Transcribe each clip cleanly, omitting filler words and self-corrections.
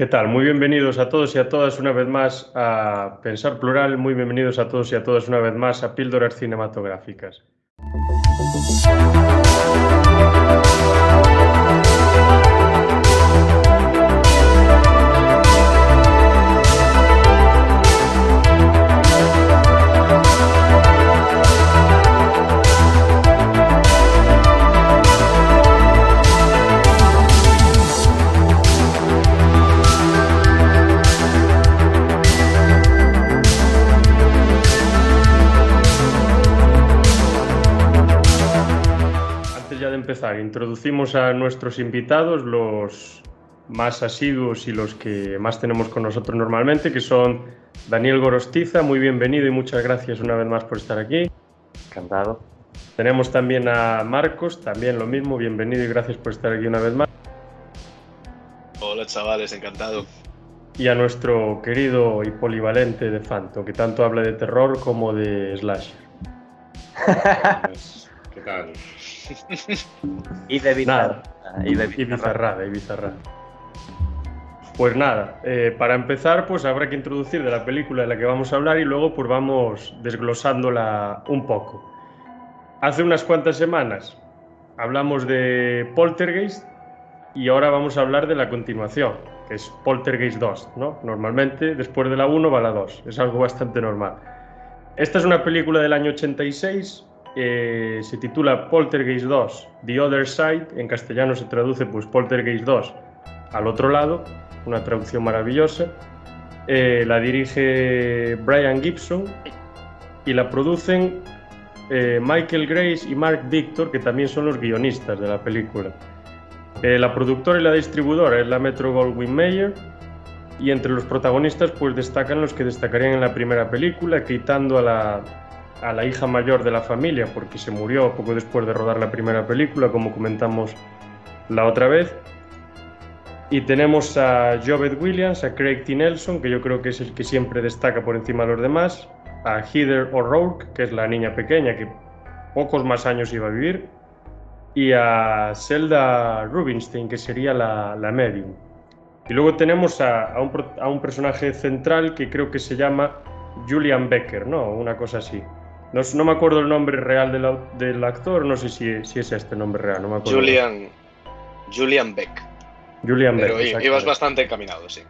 ¿Qué tal? Muy bienvenidos a todos y a todas una vez más a Pensar Plural, muy bienvenidos a todos y a todas una vez más a Píldoras Cinematográficas. Antes ya de empezar, introducimos a nuestros invitados, los más asiduos y los que más tenemos con nosotros normalmente, que son Daniel Gorostiza, muy bienvenido y muchas gracias una vez más por estar aquí. Encantado. Tenemos también a Marcos, también lo mismo, bienvenido y gracias por estar aquí una vez más. Hola chavales, encantado. Y a nuestro querido y polivalente de Phantom, que tanto habla de terror como de slasher. ¿Qué tal? Y de bizarra. Y bizarrada. Pues nada, para empezar pues habrá que introducir de la película de la que vamos a hablar y luego pues vamos desglosándola un poco. Hace unas cuantas semanas hablamos de Poltergeist y ahora vamos a hablar de la continuación, que es Poltergeist 2, ¿no? Normalmente después de la 1 va la 2, es algo bastante normal. Esta es una película del año 86, se titula Poltergeist 2, The Other Side, en castellano se traduce pues Poltergeist 2, al otro lado, una traducción maravillosa. La dirige Brian Gibson y la producen Michael Grace y Mark Victor, que también son los guionistas de la película. La productora y la distribuidora es la Metro-Goldwyn-Mayer, y entre los protagonistas pues destacan los que destacarían en la primera película, quitando a la hija mayor de la familia porque se murió poco después de rodar la primera película, como comentamos la otra vez. Y tenemos a Jovette Williams, a Craig T. Nelson, que yo creo que es el que siempre destaca por encima de los demás, a Heather O'Rourke, que es la niña pequeña que pocos más años iba a vivir, y a Zelda Rubinstein, que sería la medium. Y luego tenemos a un personaje central que creo que se llama Julian Becker, ¿no? Una cosa así. No me acuerdo el nombre real del actor, no sé si es este nombre real, no me acuerdo. Julian Beck. Julian Pero Beck, ibas bastante encaminado, sí.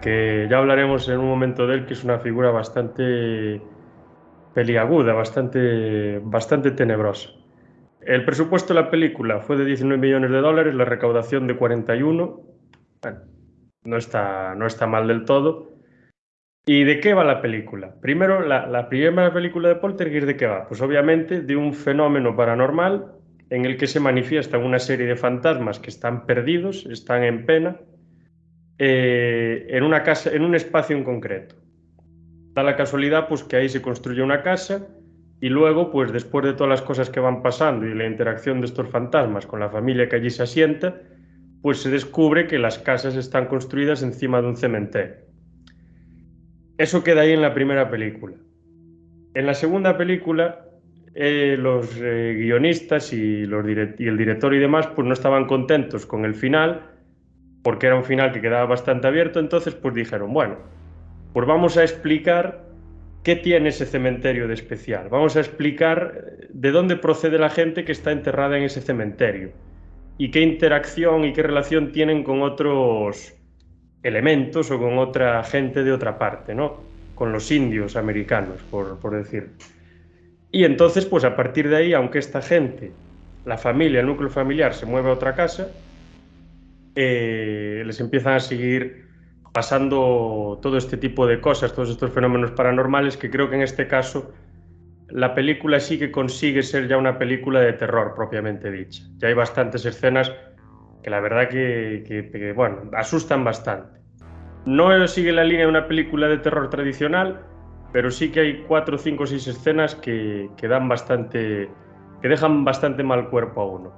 Que ya hablaremos en un momento de él, que es una figura bastante peliaguda, bastante tenebrosa. El presupuesto de la película fue de $19 millones, la recaudación de 41. Bueno, no está mal del todo. ¿Y de qué va la película? Primero, la primera película de Poltergeist, ¿de qué va? Pues obviamente de un fenómeno paranormal en el que se manifiestan una serie de fantasmas que están perdidos, están en pena, en una casa, en un espacio en concreto. Da la casualidad pues que ahí se construye una casa y luego, pues después de todas las cosas que van pasando y la interacción de estos fantasmas con la familia que allí se asienta, pues se descubre que las casas están construidas encima de un cementerio. Eso queda ahí en la primera película. En la segunda película, los guionistas y el director y demás pues no estaban contentos con el final, porque era un final que quedaba bastante abierto. Entonces pues dijeron, bueno, pues vamos a explicar qué tiene ese cementerio de especial. Vamos a explicar de dónde procede la gente que está enterrada en ese cementerio y qué interacción y qué relación tienen con otros elementos o con otra gente de otra parte, ¿no? Con los indios americanos, por decir. Y entonces, pues a partir de ahí, aunque esta gente, la familia, el núcleo familiar, se mueve a otra casa, les empiezan a seguir pasando todo este tipo de cosas, todos estos fenómenos paranormales, que creo que en este caso la película sí que consigue ser ya una película de terror propiamente dicha. Ya hay bastantes escenas que la verdad que bueno, asustan bastante. No sigue la línea de una película de terror tradicional, pero sí que hay 4, 5, 6 escenas que dejan bastante mal cuerpo a uno.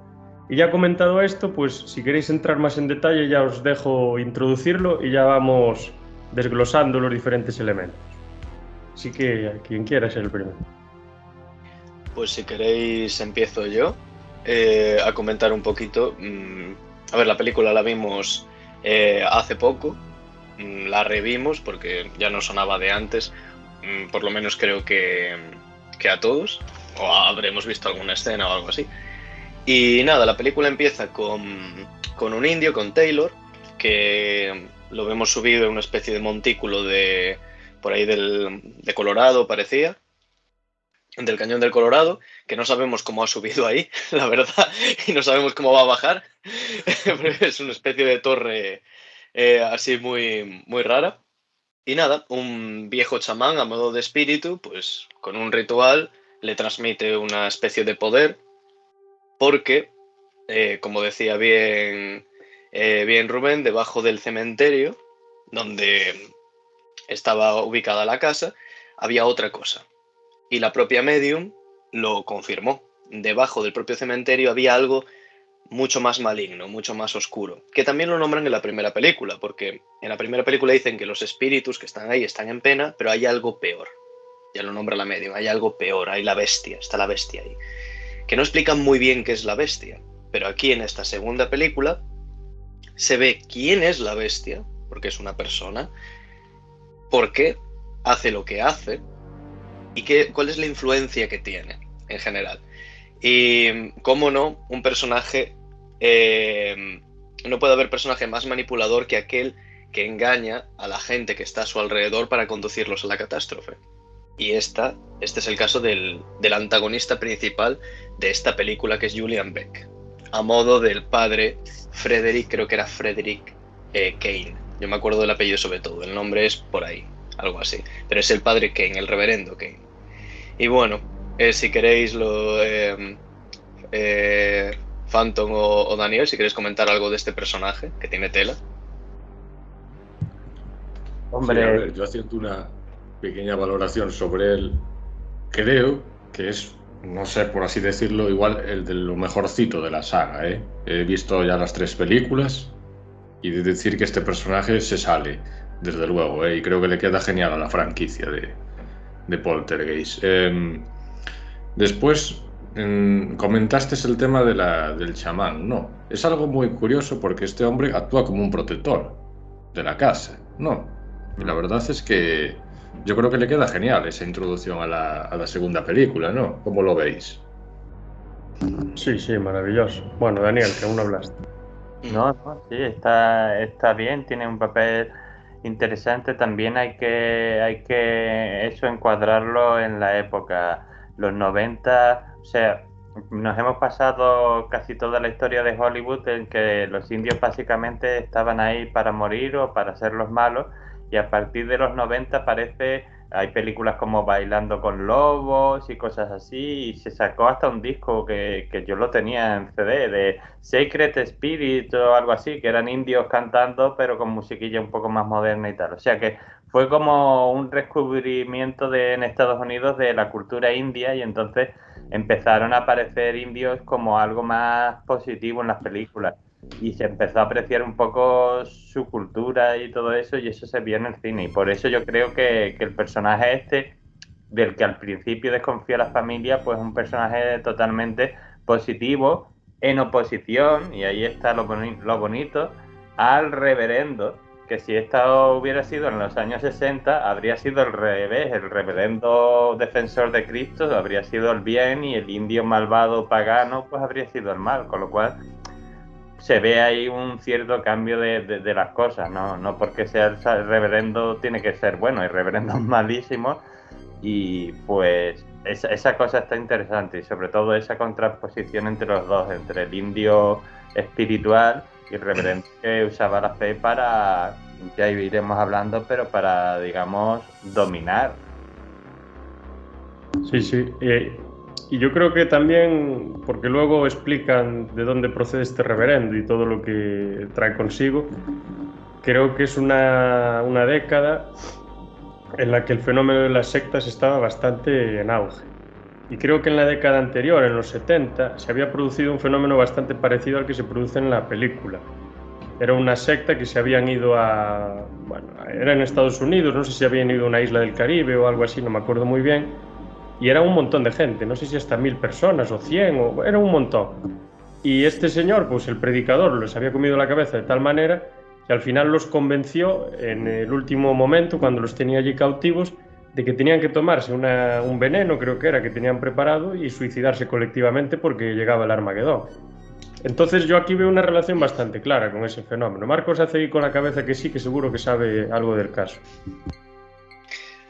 Y ya comentado esto, pues si queréis entrar más en detalle ya os dejo introducirlo y ya vamos desglosando los diferentes elementos. Así que quien quiera ser el primero. Pues si queréis empiezo yo a comentar un poquito. A ver, la película la vimos hace poco. La revimos porque ya no sonaba de antes, por lo menos creo que a todos, o habremos visto alguna escena o algo así. Y nada, la película empieza con un indio, con Taylor, que lo vemos subido en una especie de montículo por ahí de Colorado, parecía, del cañón del Colorado, que no sabemos cómo ha subido ahí, la verdad, y no sabemos cómo va a bajar. Es una especie de torre así muy, muy rara. Y nada, un viejo chamán a modo de espíritu, pues con un ritual le transmite una especie de poder, porque, como decía bien Rubén, debajo del cementerio, donde estaba ubicada la casa, había otra cosa. Y la propia medium lo confirmó. Debajo del propio cementerio había algo mucho más maligno, mucho más oscuro, que también lo nombran en la primera película, porque en la primera película dicen que los espíritus que están ahí están en pena, pero hay algo peor. Ya lo nombra la medium, hay algo peor, hay la bestia, está la bestia ahí. Que no explican muy bien qué es la bestia, pero aquí en esta segunda película se ve quién es la bestia, porque es una persona, por qué hace lo que hace y cuál es la influencia que tiene en general. Y, cómo no, un personaje, no puede haber personaje más manipulador que aquel que engaña a la gente que está a su alrededor para conducirlos a la catástrofe. Y este es el caso del antagonista principal de esta película, que es Julian Beck, a modo del padre Frederick, creo que era Frederick Kane. Yo me acuerdo del apellido sobre todo, el nombre es por ahí, algo así. Pero es el padre Kane, el reverendo Kane. Y bueno, si queréis Phantom o Daniel, si queréis comentar algo de este personaje, que tiene tela. Hombre, sí, a ver, yo haciendo una pequeña valoración sobre él, creo que es, no sé, por así decirlo, igual el de lo mejorcito de la saga, ¿eh? He visto ya las 3 películas y de decir que este personaje se sale, desde luego, ¿eh? Y creo que le queda genial a la franquicia de Poltergeist. Después comentaste el tema del chamán, ¿no? Es algo muy curioso porque este hombre actúa como un protector de la casa, ¿no? Y la verdad es que yo creo que le queda genial esa introducción a la segunda película, ¿no? ¿Cómo lo veis? Sí, sí, maravilloso. Bueno, Daniel, que aún no hablaste. No, sí, está bien, tiene un papel interesante. También hay que eso encuadrarlo en la época, los 90, o sea, nos hemos pasado casi toda la historia de Hollywood en que los indios básicamente estaban ahí para morir o para ser los malos, y a partir de los 90 hay películas como Bailando con Lobos y cosas así, y se sacó hasta un disco que yo lo tenía en CD de Sacred Spirit o algo así, que eran indios cantando pero con musiquilla un poco más moderna y tal. O sea que fue como un descubrimiento en Estados Unidos de la cultura india, y entonces empezaron a aparecer indios como algo más positivo en las películas. Y se empezó a apreciar un poco su cultura y todo eso, y eso se vio en el cine. Y por eso yo creo que el personaje este, del que al principio desconfía la familia, pues es un personaje totalmente positivo, en oposición, y ahí está lo bonito, al reverendo, que si esto hubiera sido en los años 60, habría sido al revés. El reverendo defensor de Cristo habría sido el bien, y el indio malvado pagano pues habría sido el mal, con lo cual se ve ahí un cierto cambio de las cosas, no porque sea el reverendo tiene que ser bueno, hay reverendos malísimos, y pues esa cosa está interesante, y sobre todo esa contraposición entre los dos, entre el indio espiritual y el reverendo que usaba la fe para, ya iremos hablando, pero para, digamos, dominar. Sí, sí. Y yo creo que también, porque luego explican de dónde procede este reverendo y todo lo que trae consigo, creo que es una década en la que el fenómeno de las sectas estaba bastante en auge. Y creo que en la década anterior, en los 70, se había producido un fenómeno bastante parecido al que se produce en la película. Era una secta que se habían ido era en Estados Unidos, no sé si habían ido a una isla del Caribe o algo así, no me acuerdo muy bien. Y era un montón de gente, no sé si hasta 1000 personas o 100, era un montón. Y este señor, pues el predicador, les había comido la cabeza de tal manera y al final los convenció en el último momento, cuando los tenía allí cautivos, de que tenían que tomarse un veneno, creo que era, que tenían preparado y suicidarse colectivamente porque llegaba el Armagedón. Entonces yo aquí veo una relación bastante clara con ese fenómeno. Marcos hace ahí con la cabeza que sí, que seguro que sabe algo del caso.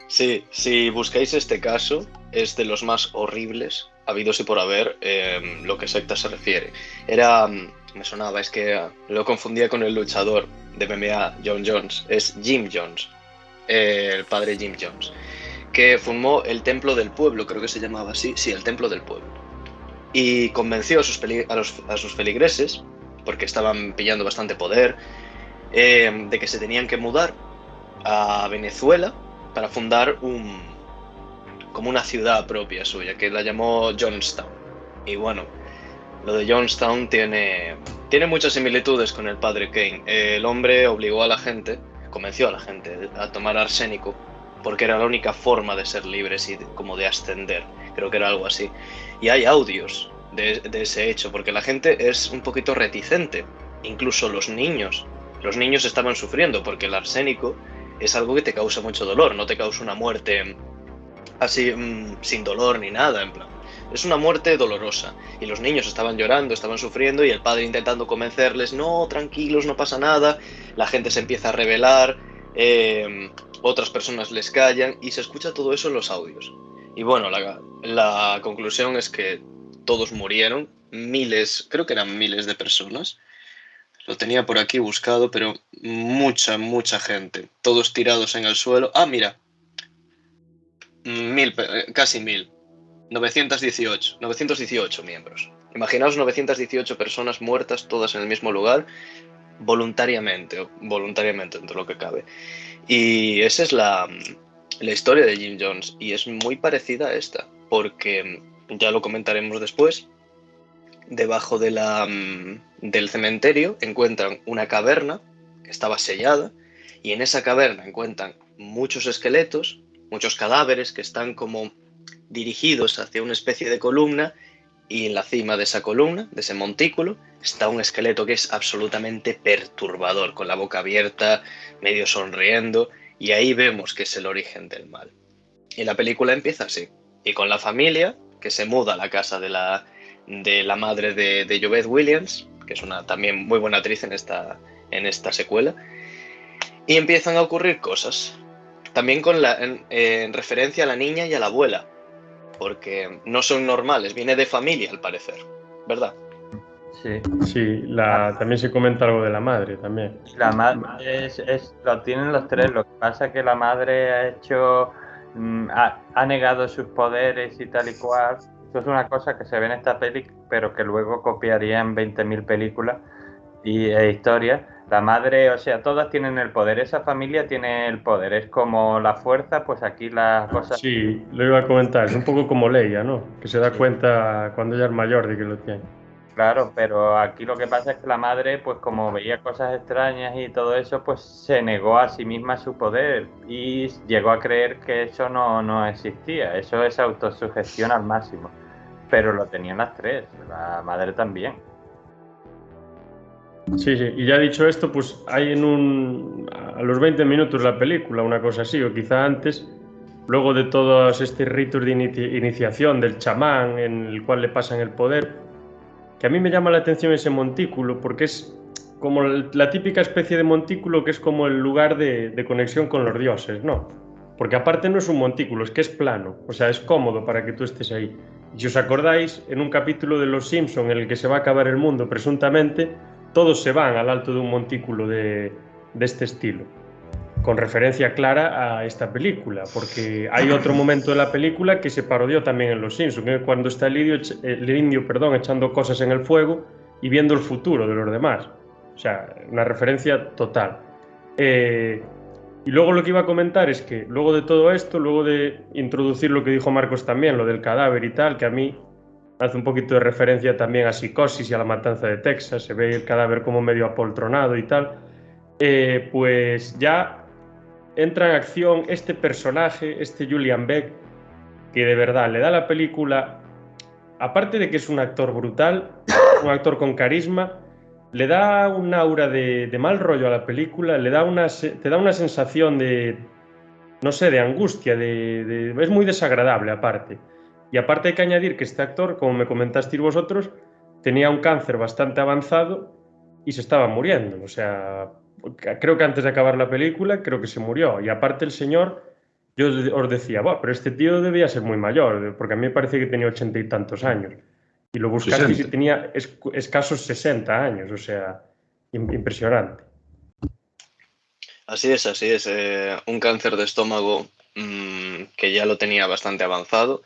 Sí, si buscáis este caso, es de los más horribles habidos y por haber lo que secta se refiere. Me sonaba, es que lo confundía con el luchador de MMA, John Jones. Es Jim Jones, el padre Jim Jones, que fundó el Templo del Pueblo, creo que se llamaba así, sí, el Templo del Pueblo. Y convenció a sus feligreses, porque estaban pillando bastante poder, de que se tenían que mudar a Venezuela para fundar como una ciudad propia suya, que la llamó Jonestown. Y bueno, lo de Jonestown tiene muchas similitudes con el padre Kane. El hombre convenció a la gente a tomar arsénico, porque era la única forma de ser libres y como de ascender. Creo que era algo así. Y hay audios de ese hecho, porque la gente es un poquito reticente. Incluso los niños estaban sufriendo, porque el arsénico es algo que te causa mucho dolor, no te causa una muerte así sin dolor ni nada, en plan. Es una muerte dolorosa. Y los niños estaban llorando, estaban sufriendo, y el padre intentando convencerles, no, tranquilos, no pasa nada. La gente se empieza a rebelar, otras personas les callan, y se escucha todo eso en los audios. Y bueno, la conclusión es que todos murieron, creo que eran miles de personas. Lo tenía por aquí buscado, pero mucha gente. Todos tirados en el suelo. Ah, mira. Casi 1000. 918 miembros. Imaginaos 918 personas muertas, todas en el mismo lugar, voluntariamente dentro de lo que cabe. Y esa es la historia de Jim Jones, y es muy parecida a esta, porque ya lo comentaremos después. Debajo del cementerio encuentran una caverna que estaba sellada, y en esa caverna encuentran muchos esqueletos, muchos cadáveres que están como dirigidos hacia una especie de columna, y en la cima de esa columna, de ese montículo, está un esqueleto que es absolutamente perturbador, con la boca abierta, medio sonriendo, y ahí vemos que es el origen del mal. Y la película empieza así, y con la familia que se muda a la casa de la madre de Jovette Williams, que es una también muy buena actriz en esta secuela, y empiezan a ocurrir cosas. También en referencia a la niña y a la abuela, porque no son normales, viene de familia al parecer, ¿verdad? Sí. También se comenta algo de la madre también. La madre lo tienen los tres, lo que pasa es que la madre ha negado sus poderes y tal y cual. Eso es una cosa que se ve en esta peli, pero que luego copiaría en 20.000 películas e historias. La madre, o sea, todas tienen el poder, esa familia tiene el poder, es como la fuerza, pues aquí las cosas... Sí, lo iba a comentar, es un poco como Leia, ¿no? Que se da cuenta cuando ella es mayor de que lo tiene. Claro, pero aquí lo que pasa es que la madre, pues como veía cosas extrañas y todo eso, pues se negó a sí misma su poder y llegó a creer que eso no existía. Eso es autosugestión al máximo. Pero lo tenían las tres, la madre también. Sí, y ya dicho esto, pues hay a los 20 minutos de la película, una cosa así, o quizá antes, luego de todos estos ritos de iniciación del chamán en el cual le pasan el poder, que a mí me llama la atención ese montículo, porque es como la típica especie de montículo que es como el lugar de conexión con los dioses, ¿no? Porque aparte no es un montículo, es que es plano, o sea, es cómodo para que tú estés ahí. Y si os acordáis, en un capítulo de Los Simpson en el que se va a acabar el mundo presuntamente, todos se van al alto de un montículo de este estilo, con referencia clara a esta película, porque hay otro momento de la película que se parodió también en Los Simpsons, cuando está el indio echando cosas en el fuego y viendo el futuro de los demás. O sea, una referencia total. Y luego lo que iba a comentar es que luego de todo esto, luego de introducir lo que dijo Marcos también, lo del cadáver y tal, que a mí hace un poquito de referencia también a Psicosis y a la matanza de Texas, se ve el cadáver como medio apoltronado y tal, pues ya entra en acción este personaje, este Julian Beck, que de verdad le da a la película, aparte de que es un actor brutal, un actor con carisma, le da un aura de mal rollo a la película, te da una sensación de, no sé, de angustia, es muy desagradable aparte. Y aparte hay que añadir que este actor, como me comentasteis vosotros, tenía un cáncer bastante avanzado y se estaba muriendo. O sea, creo que antes de acabar la película, creo que se murió. Y aparte el señor, yo os decía, pero este tío debía ser muy mayor, porque a mí me parece que tenía 80 y tantos años. Y lo buscaste y tenía escasos 60 años, o sea, impresionante. Así es, así es. Un cáncer de estómago que ya lo tenía bastante avanzado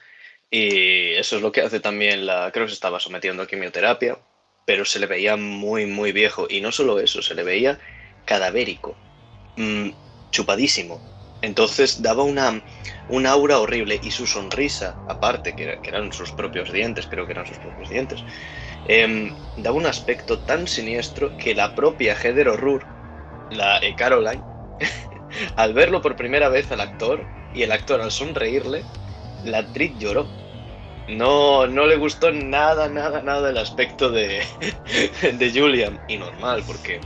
y eso es lo que hace también creo que se estaba sometiendo a quimioterapia, pero se le veía muy, muy viejo y no solo eso, se le veía cadavérico, chupadísimo. Entonces daba una aura horrible y su sonrisa, aparte, que eran sus propios dientes, creo que eran sus propios dientes, daba un aspecto tan siniestro que la propia Heather O'Rourke, la Caroline, al verlo por primera vez al actor y el actor al sonreírle, la actriz lloró. No le gustó nada el aspecto de Julian. Y normal, porque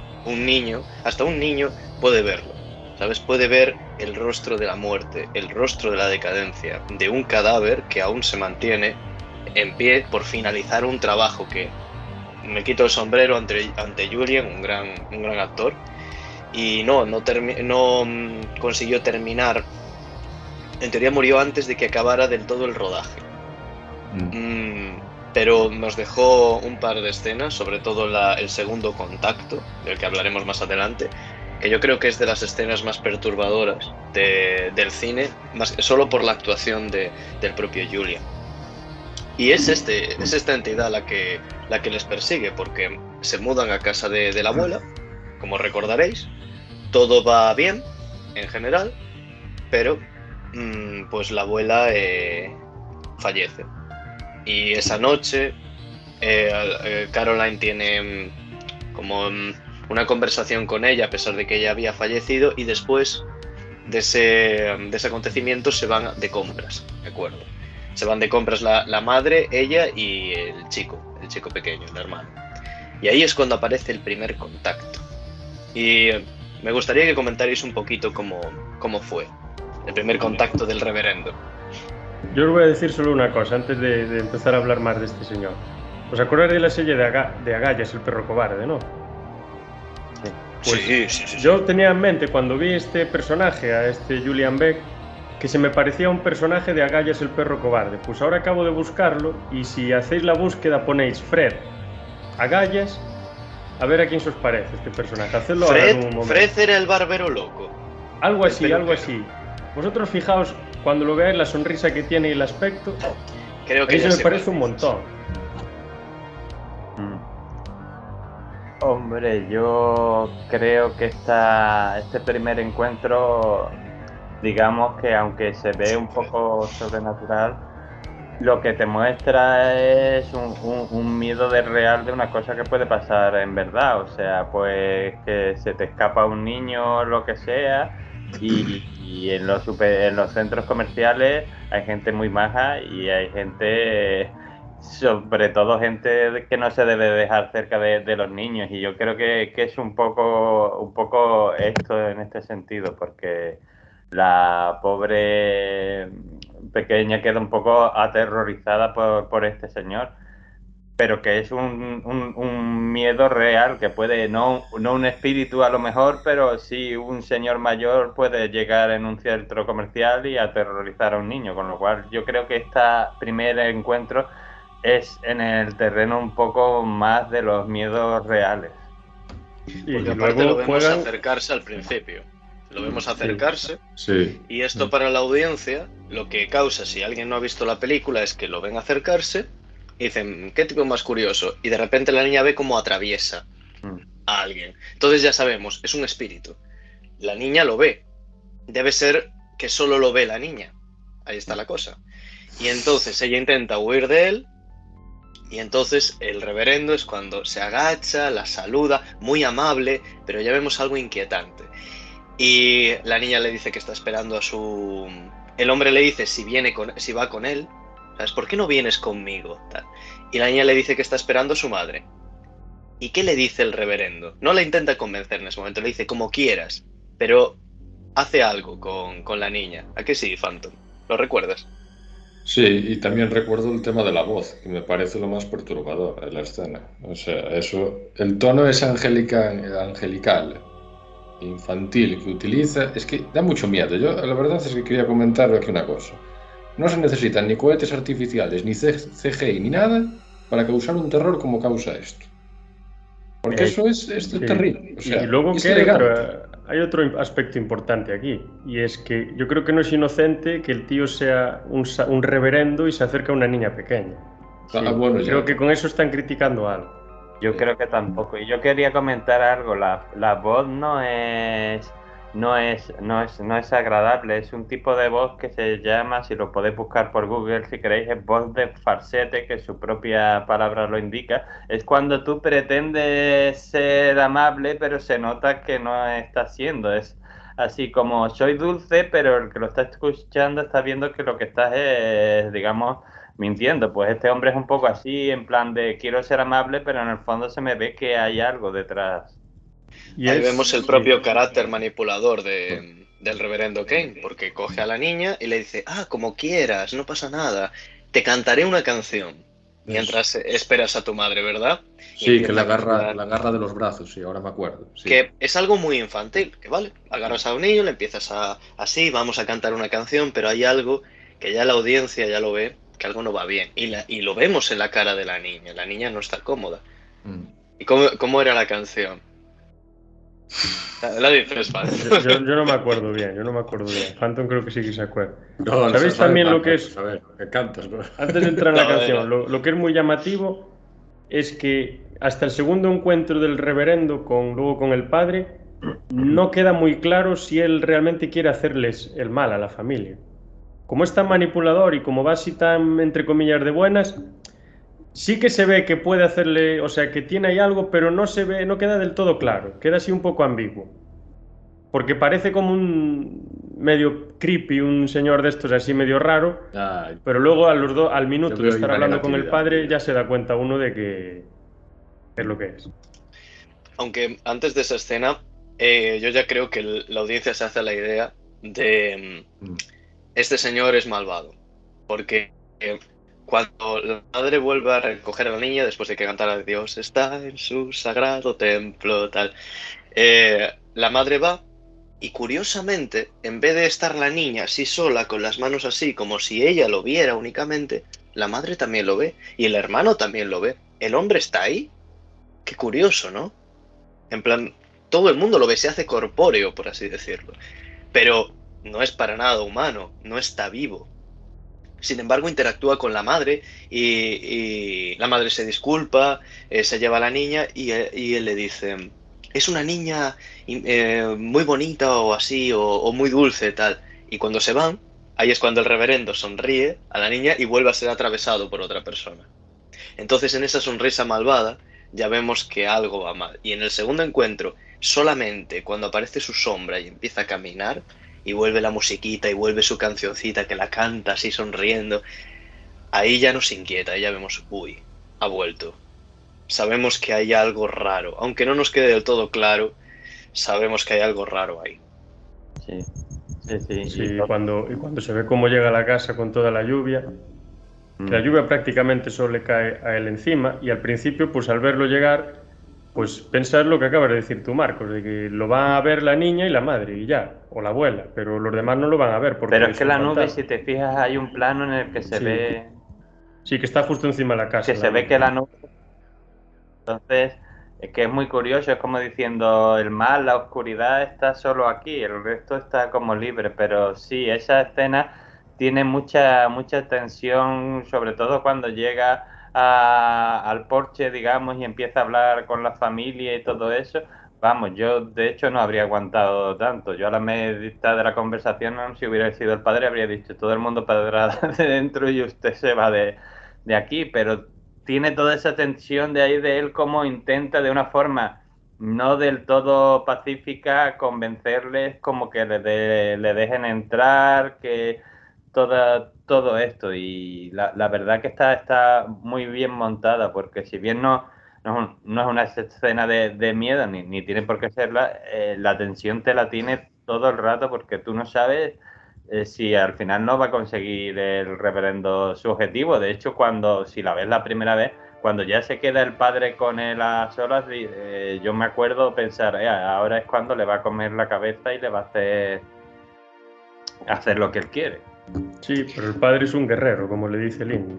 hasta un niño puede verlo, ¿sabes? Puede ver el rostro de la muerte, el rostro de la decadencia, de un cadáver que aún se mantiene en pie por finalizar un trabajo que me quito el sombrero ante Julian, un gran actor. Y no consiguió terminar. En teoría murió antes de que acabara del todo el rodaje. Pero nos dejó un par de escenas, sobre todo el segundo contacto, del que hablaremos más adelante, que yo creo que es de las escenas más perturbadoras del cine, solo por la actuación del propio Julian. Y es esta entidad la que les persigue, porque se mudan a casa de la abuela, como recordaréis. Todo va bien, en general, pero pues la abuela fallece. Y esa noche Caroline tiene como una conversación con ella, a pesar de que ella había fallecido, y después de ese acontecimiento se van de compras, ¿de acuerdo? Se van de compras la madre, ella y el chico pequeño, el hermano. Y ahí es cuando aparece el primer contacto. Y me gustaría que comentarais un poquito cómo fue el primer contacto del reverendo. Yo os voy a decir solo una cosa antes de empezar a hablar más de este señor. ¿Os acordáis de la serie de Agallas, el perro cobarde, no? Pues sí. Yo tenía en mente cuando vi este personaje, a este Julian Beck, que se me parecía un personaje de Agallas, el perro cobarde. Pues ahora acabo de buscarlo y si hacéis la búsqueda ponéis Fred Agallas, a ver a quién se os parece este personaje. Hacedlo ahora en un momento. Fred era el barbero loco. Algo así. Vosotros fijaos, cuando lo veáis, la sonrisa que tiene y el aspecto, creo que eso me parece un montón. Hombre, yo creo que este primer encuentro, digamos que aunque se ve un poco sobrenatural, lo que te muestra es un miedo real de una cosa que puede pasar en verdad. O sea, pues que se te escapa un niño o lo que sea, y en los centros comerciales hay gente muy maja y hay gente, sobre todo gente que no se debe dejar cerca de los niños, y yo creo que es un poco esto en este sentido, porque la pobre pequeña queda un poco aterrorizada por este señor, pero que es un miedo real que puede, no un espíritu a lo mejor, pero sí un señor mayor puede llegar en un centro comercial y aterrorizar a un niño, con lo cual yo creo que este primer encuentro es en el terreno un poco más de los miedos reales. Porque aparte lo vemos acercarse al principio. Lo vemos acercarse, sí. Y esto para la audiencia lo que causa, si alguien no ha visto la película, es que lo ven acercarse y dicen, ¿qué tipo más curioso? Y de repente la niña ve cómo atraviesa a alguien. Entonces ya sabemos, es un espíritu. La niña lo ve. Debe ser que solo lo ve la niña. Ahí está la cosa. Y entonces ella intenta huir de él, y entonces el reverendo es cuando se agacha, la saluda, muy amable, pero ya vemos algo inquietante. Y la niña le dice que está esperando a su... El hombre le dice si va con él, ¿sabes? ¿Por qué no vienes conmigo? Tal. Y la niña le dice que está esperando a su madre. ¿Y qué le dice el reverendo? No la intenta convencer en ese momento, le dice como quieras, pero hace algo con la niña. ¿A qué sí, Phantom? ¿Lo recuerdas? Sí, y también recuerdo el tema de la voz, que me parece lo más perturbador en la escena. O sea, eso, el tono es angelical, infantil que utiliza, es que da mucho miedo. Yo, la verdad es que quería comentar aquí una cosa. No se necesitan ni cohetes artificiales, ni CGI, ni nada para causar un terror como causa esto. Porque Eh, eso es sí. terrible. O Y sea, luego es que elegante. hay otro aspecto importante aquí, y es que yo creo que no es inocente que el tío sea un reverendo y se acerca a una niña pequeña. Ah, Sí, bueno, Creo ya. que con eso están criticando algo. yo creo que tampoco. Y yo quería comentar algo. La voz no es agradable. Es un tipo de voz que se llama, si lo podéis buscar por Google, si queréis, es voz de falsete, que su propia palabra lo indica. Es cuando tú pretendes ser amable, pero se nota que no estás siendo. Es así como soy dulce, pero el que lo está escuchando está viendo que lo que estás es, digamos, mintiendo. Pues este hombre es un poco así, en plan de quiero ser amable, pero en el fondo se me ve que hay algo detrás. Y Ahí vemos el sí, propio carácter manipulador del reverendo Kane, porque coge a la niña y le dice, como quieras, no pasa nada, te cantaré una canción Eso. mientras esperas a tu madre, ¿verdad? Y Sí, que empieza a cantar, la agarra de los brazos, sí, ahora me acuerdo. Sí. que es algo muy infantil, que vale, agarras a un niño, le empiezas así, vamos a cantar una canción, pero hay algo que ya la audiencia ya lo ve, que algo no va bien, y lo vemos en la cara de la niña no está cómoda. Mm. ¿Y cómo era la canción? La dices, yo no me acuerdo bien, yo no me acuerdo bien. Phantom creo que sí que se acuerda. No, no ¿Sabéis sabes también más lo que menos, es, a ver, que cantas, ¿no? antes de entrar en la No, canción, venga. lo que es muy llamativo es que hasta el segundo encuentro del reverendo luego con el padre, no queda muy claro si él realmente quiere hacerles el mal a la familia. Como es tan manipulador y como va así tan, entre comillas, de buenas, sí que se ve que puede hacerle, o sea, que tiene ahí algo, pero no se ve, no queda del todo claro, queda así un poco ambiguo. Porque parece como un medio creepy, un señor de estos así medio raro, Ah, pero luego al yo minuto de veo ahí estar una hablando con el negatividad padre tuya. ya se da cuenta uno de que es lo que es. Aunque antes de esa escena, yo ya creo que la audiencia se hace la idea de Mm. este señor es malvado. Porque cuando la madre vuelve a recoger a la niña después de que cantara Dios está en su sagrado templo, tal, la madre va y curiosamente, en vez de estar la niña así sola, con las manos así, como si ella lo viera únicamente, la madre también lo ve y el hermano también lo ve. El hombre está ahí. Qué curioso, ¿no? En plan, todo el mundo lo ve, se hace corpóreo, por así decirlo. Pero no es para nada humano, no está vivo. Sin embargo, interactúa con la madre y la madre se disculpa, se lleva a la niña y él le dice, es una niña muy bonita o así, o muy dulce, tal. Y cuando se van, ahí es cuando el reverendo sonríe a la niña y vuelve a ser atravesado por otra persona. Entonces, en esa sonrisa malvada, ya vemos que algo va mal. Y en el segundo encuentro, solamente cuando aparece su sombra y empieza a caminar, y vuelve la musiquita y vuelve su cancioncita que la canta así sonriendo, ahí ya nos inquieta, ahí ya vemos, uy, ha vuelto. Sabemos que hay algo raro. Aunque no nos quede del todo claro, sabemos que hay algo raro ahí. Sí, sí, sí. Sí, y cuando se ve cómo llega a la casa con toda la lluvia, que la Mm. lluvia prácticamente solo le cae a él encima, y al principio, pues al verlo llegar, pues pensar lo que acabas de decir tú, Marcos, de que lo va a ver la niña y la madre, y ya, o la abuela, pero los demás no lo van a ver Pero porque es que es un la nube, fantasma. si te fijas, hay un plano en el Sí, sí, que está justo encima de la casa, que la se ve nube. que la nube, entonces, es que es muy curioso, es como diciendo, el mal, la oscuridad está solo aquí, el resto está como libre, pero sí, esa escena tiene mucha tensión, sobre todo cuando llega al porche, digamos, y empieza a hablar con la familia y todo eso. Vamos, yo de hecho no habría aguantado tanto. Yo a la mitad de la conversación, si hubiera sido el padre, habría dicho todo el mundo para de dentro y usted se va de aquí, pero tiene toda esa tensión de ahí de él como intenta de una forma no del todo pacífica convencerles como que le dejen entrar, que todo esto y la verdad que está muy bien montada porque si bien no no es una escena de miedo, ni tiene por qué serla. La tensión te la tiene todo el rato porque tú no sabes si al final no va a conseguir el reverendo su objetivo. De hecho, si la ves la primera vez, cuando ya se queda el padre con él a solas, yo me acuerdo pensar, ahora es cuando le va a comer la cabeza y le va a hacer lo que él quiere. Sí, pero el padre es un guerrero, como le dice el indio.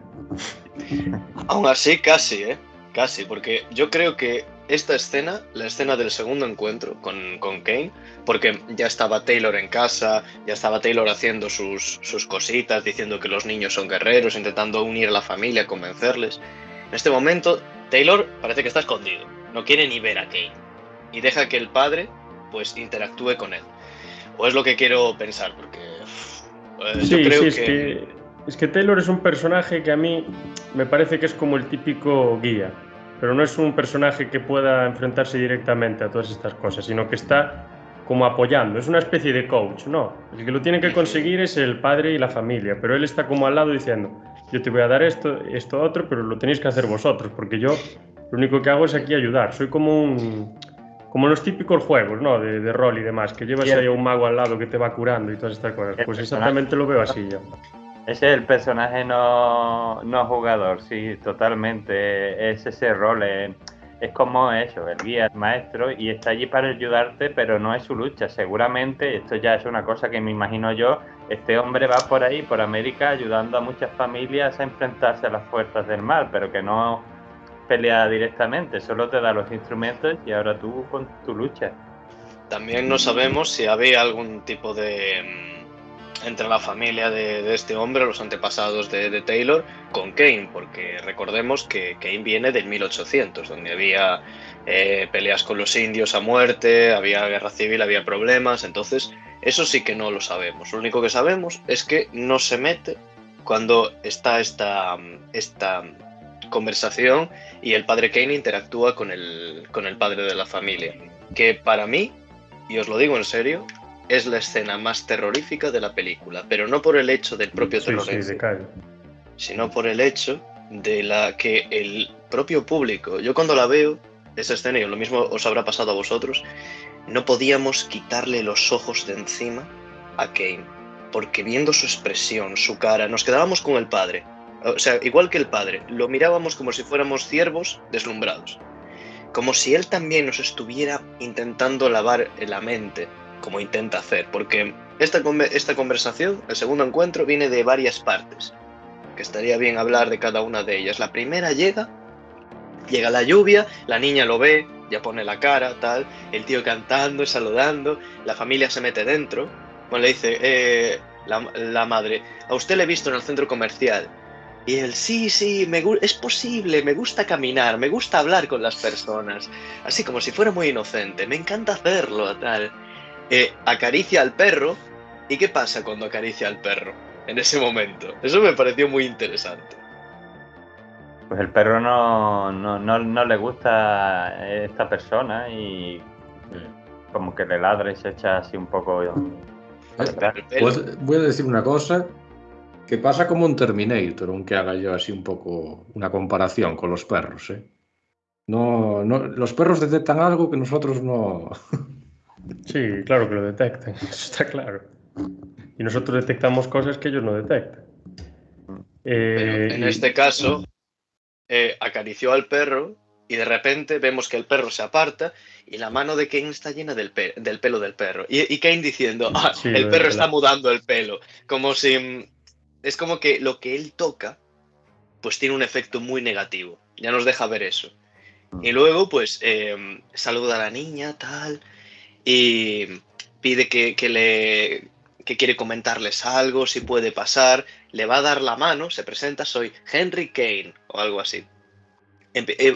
Aún así, casi, casi, porque yo creo que esta escena, la escena del segundo encuentro con Kane, porque ya estaba Taylor en casa, ya estaba Taylor haciendo sus cositas, diciendo que los niños son guerreros, intentando unir a la familia, convencerles. En este momento, Taylor parece que está escondido, no quiere ni ver a Kane, y deja que el padre, pues, interactúe con él. O es lo que quiero pensar, porque yo creo es que Taylor es un personaje que a mí me parece que es como el típico guía, pero no es un personaje que pueda enfrentarse directamente a todas estas cosas, sino que está como apoyando, es una especie de coach, ¿no? El que lo tiene que conseguir es el padre y la familia, pero él está como al lado diciendo, yo te voy a dar esto, otro, pero lo tenéis que hacer vosotros, porque yo lo único que hago es aquí ayudar, soy como los típicos juegos, ¿no? De rol y demás, que llevas ahí a un mago al lado que te va curando y todas estas cosas. Pues exactamente lo veo así yo. Ese es el personaje no jugador, sí, totalmente. Es ese rol, es como eso, el guía, el maestro, y está allí para ayudarte, pero no es su lucha. Seguramente, esto ya es una cosa que me imagino yo, este hombre va por ahí, por América, ayudando a muchas familias a enfrentarse a las fuerzas del mal, pero que no pelea directamente, solo te da los instrumentos y ahora tú con tu lucha. También no sabemos si había algún tipo de entre la familia de este hombre, los antepasados de Taylor, con Kane, porque recordemos que Kane viene del 1800, donde había peleas con los indios a muerte, había guerra civil, había problemas, entonces eso sí que no lo sabemos. Lo único que sabemos es que no se mete cuando está esta conversación y el padre Kane interactúa con el padre de la familia, que para mí, y os lo digo en serio, es la escena más terrorífica de la película, pero no por el hecho del propio terror en sí, sino por el hecho de que el propio público, yo cuando la veo, esa escena, y lo mismo os habrá pasado a vosotros, no podíamos quitarle los ojos de encima a Kane, porque viendo su expresión, su cara, nos quedábamos con el padre, o sea, igual que el padre, lo mirábamos como si fuéramos ciervos deslumbrados, como si él también nos estuviera intentando lavar la mente, como intenta hacer, porque esta conversación, el segundo encuentro, viene de varias partes, que estaría bien hablar de cada una de ellas. La primera llega la lluvia, la niña lo ve, ya pone la cara, tal, el tío cantando, saludando, la familia se mete dentro, bueno, le dice la madre, a usted le he visto en el centro comercial, y él, sí, es posible, me gusta caminar, me gusta hablar con las personas, así como si fuera muy inocente, me encanta hacerlo, tal. Acaricia al perro. ¿Y qué pasa cuando acaricia al perro en ese momento? Eso me pareció muy interesante. Pues el perro no le gusta a esta persona y como que le ladra y se echa así un poco. Pues voy a decir una cosa que pasa como un Terminator, aunque haga yo así un poco una comparación con los perros, ¿eh? No, los perros detectan algo que nosotros no. Sí, claro que lo detectan, eso está claro. Y nosotros detectamos cosas que ellos no detectan. Pero en este caso, acarició al perro y de repente vemos que el perro se aparta y la mano de Kane está llena del pelo del perro. Y Kane diciendo, sí, el perro está mudando el pelo. Como si... Es como que lo que él toca, pues tiene un efecto muy negativo. Ya nos deja ver eso. Y luego, pues, saluda a la niña, tal, y pide que quiere comentarles algo, si puede pasar, le va a dar la mano, se presenta, soy Henry Kane, o algo así.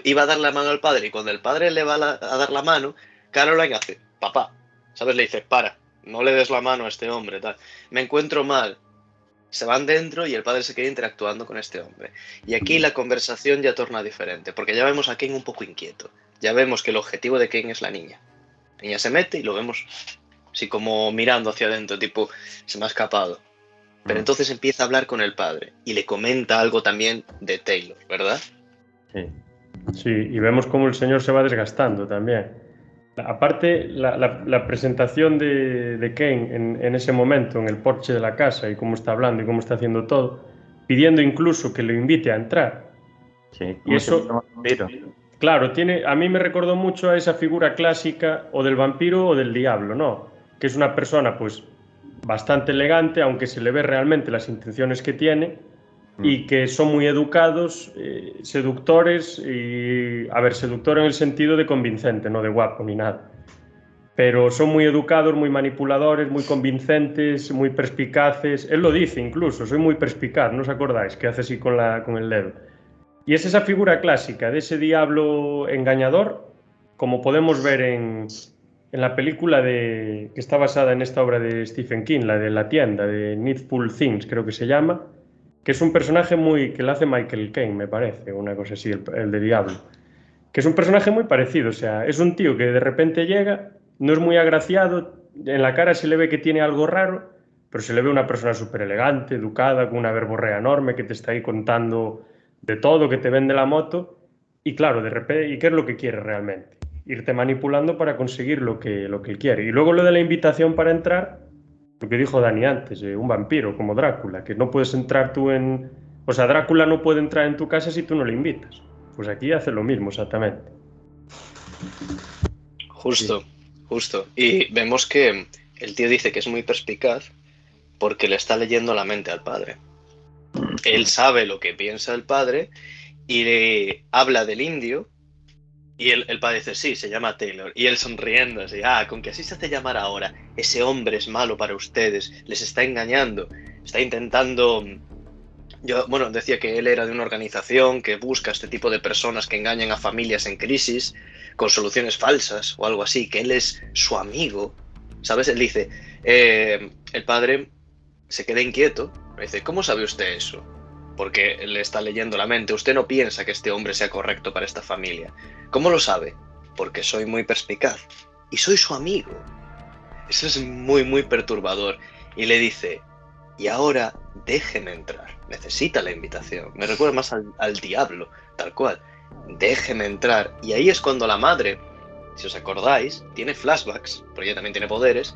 Iba a dar la mano al padre, y cuando el padre le va a dar la mano, Caroline hace, papá, ¿sabes? Le dice, para, no le des la mano a este hombre, tal. Me encuentro mal. Se van dentro y el padre se queda interactuando con este hombre. Y aquí la conversación ya torna diferente, porque ya vemos a Kane un poco inquieto. Ya vemos que el objetivo de Kane es la niña. La niña se mete y lo vemos así como mirando hacia adentro, tipo, se me ha escapado. Pero entonces empieza a hablar con el padre y le comenta algo también de Taylor, ¿verdad? Sí. Sí, y vemos cómo el señor se va desgastando también. Aparte, la presentación de Kane en ese momento, en el porche de la casa, y cómo está hablando y cómo está haciendo todo, pidiendo incluso que lo invite a entrar. Sí, y eso, claro, a mí me recordó mucho a esa figura clásica o del vampiro o del diablo, ¿no? Que es una persona, pues, bastante elegante, aunque se le ve realmente las intenciones que tiene, y que son muy educados, seductores, y, a ver, seductor en el sentido de convincente, no de guapo ni nada. Pero son muy educados, muy manipuladores, muy convincentes, muy perspicaces. Él lo dice incluso, soy muy perspicaz, ¿no os acordáis? Que hace así con el dedo. Y es esa figura clásica de ese diablo engañador, como podemos ver en la película que está basada en esta obra de Stephen King, la de La tienda, de Needful Things, creo que se llama, que es un personaje que lo hace Michael Caine, me parece, una cosa así, el de Diablo. Que es un personaje muy parecido, o sea, es un tío que de repente llega, no es muy agraciado, en la cara se le ve que tiene algo raro, pero se le ve una persona súper elegante, educada, con una verborrea enorme, que te está ahí contando de todo, que te vende la moto, y claro, de repente, ¿y qué es lo que quiere realmente? Irte manipulando para conseguir lo que él quiere. Y luego lo de la invitación para entrar, lo que dijo Dani antes, un vampiro como Drácula, que no puedes entrar tú en... O sea, Drácula no puede entrar en tu casa si tú no le invitas. Pues aquí hace lo mismo exactamente. Justo, justo. Y vemos que el tío dice que es muy perspicaz porque le está leyendo la mente al padre. Él sabe lo que piensa el padre y le habla del indio. Y el padre dice, sí, se llama Taylor. Y él sonriendo, así, con que así se hace llamar ahora. Ese hombre es malo para ustedes, les está engañando, está intentando... Bueno, decía que él era de una organización que busca este tipo de personas que engañan a familias en crisis con soluciones falsas o algo así, que él es su amigo, ¿sabes? Él dice, el padre se queda inquieto, le dice, ¿cómo sabe usted eso? Porque le está leyendo la mente. Usted no piensa que este hombre sea correcto para esta familia. ¿Cómo lo sabe? Porque soy muy perspicaz y soy su amigo. Eso es muy, muy perturbador. Y le dice, y ahora déjeme entrar. Necesita la invitación. Me recuerda más al diablo, tal cual. Déjeme entrar. Y ahí es cuando la madre, si os acordáis, tiene flashbacks, porque ella también tiene poderes,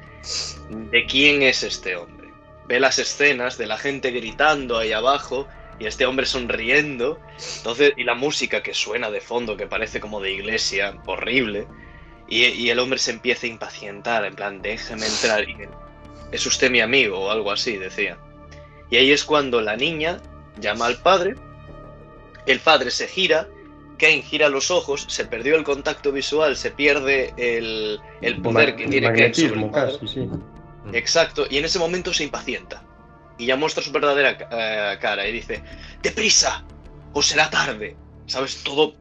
de quién es este hombre. Ve las escenas de la gente gritando ahí abajo y este hombre sonriendo. Entonces, y la música que suena de fondo, que parece como de iglesia, horrible. Y el hombre se empieza a impacientar, en plan, déjeme entrar. Y es usted mi amigo o algo así, decía. Y ahí es cuando la niña llama al padre, el padre se gira, Kane gira los ojos, se perdió el contacto visual, se pierde el poder que tiene Kane sobre el padre. Casi, sí. Exacto, y en ese momento se impacienta. Y ya muestra su verdadera cara y dice, ¡deprisa! ¡O será tarde! ¿Sabes? Todo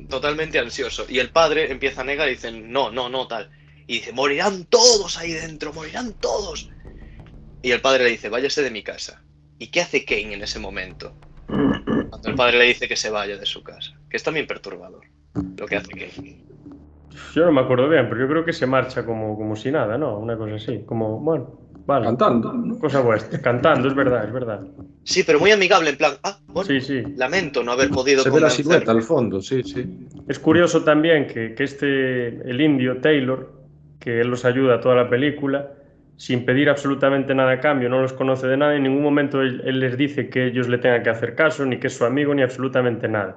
totalmente ansioso. Y el padre empieza a negar y dice, no, tal. Y dice, morirán todos ahí dentro, morirán todos. Y el padre le dice, váyase de mi casa. ¿Y qué hace Kane en ese momento? Cuando el padre le dice que se vaya de su casa. Que es también perturbador lo que hace Kane. Yo no me acuerdo bien, pero yo creo que se marcha como si nada, ¿no? Una cosa así, como, bueno, vale. Cantando, ¿no? Cosa vuestra. Cantando, es verdad. Sí, pero muy amigable, en plan, bueno, sí. Lamento no haber podido Se ve la silueta al fondo, sí. Es curioso también que el indio, Taylor, que él los ayuda a toda la película, sin pedir absolutamente nada a cambio, no los conoce de nada, en ningún momento él les dice que ellos le tengan que hacer caso, ni que es su amigo, ni absolutamente nada.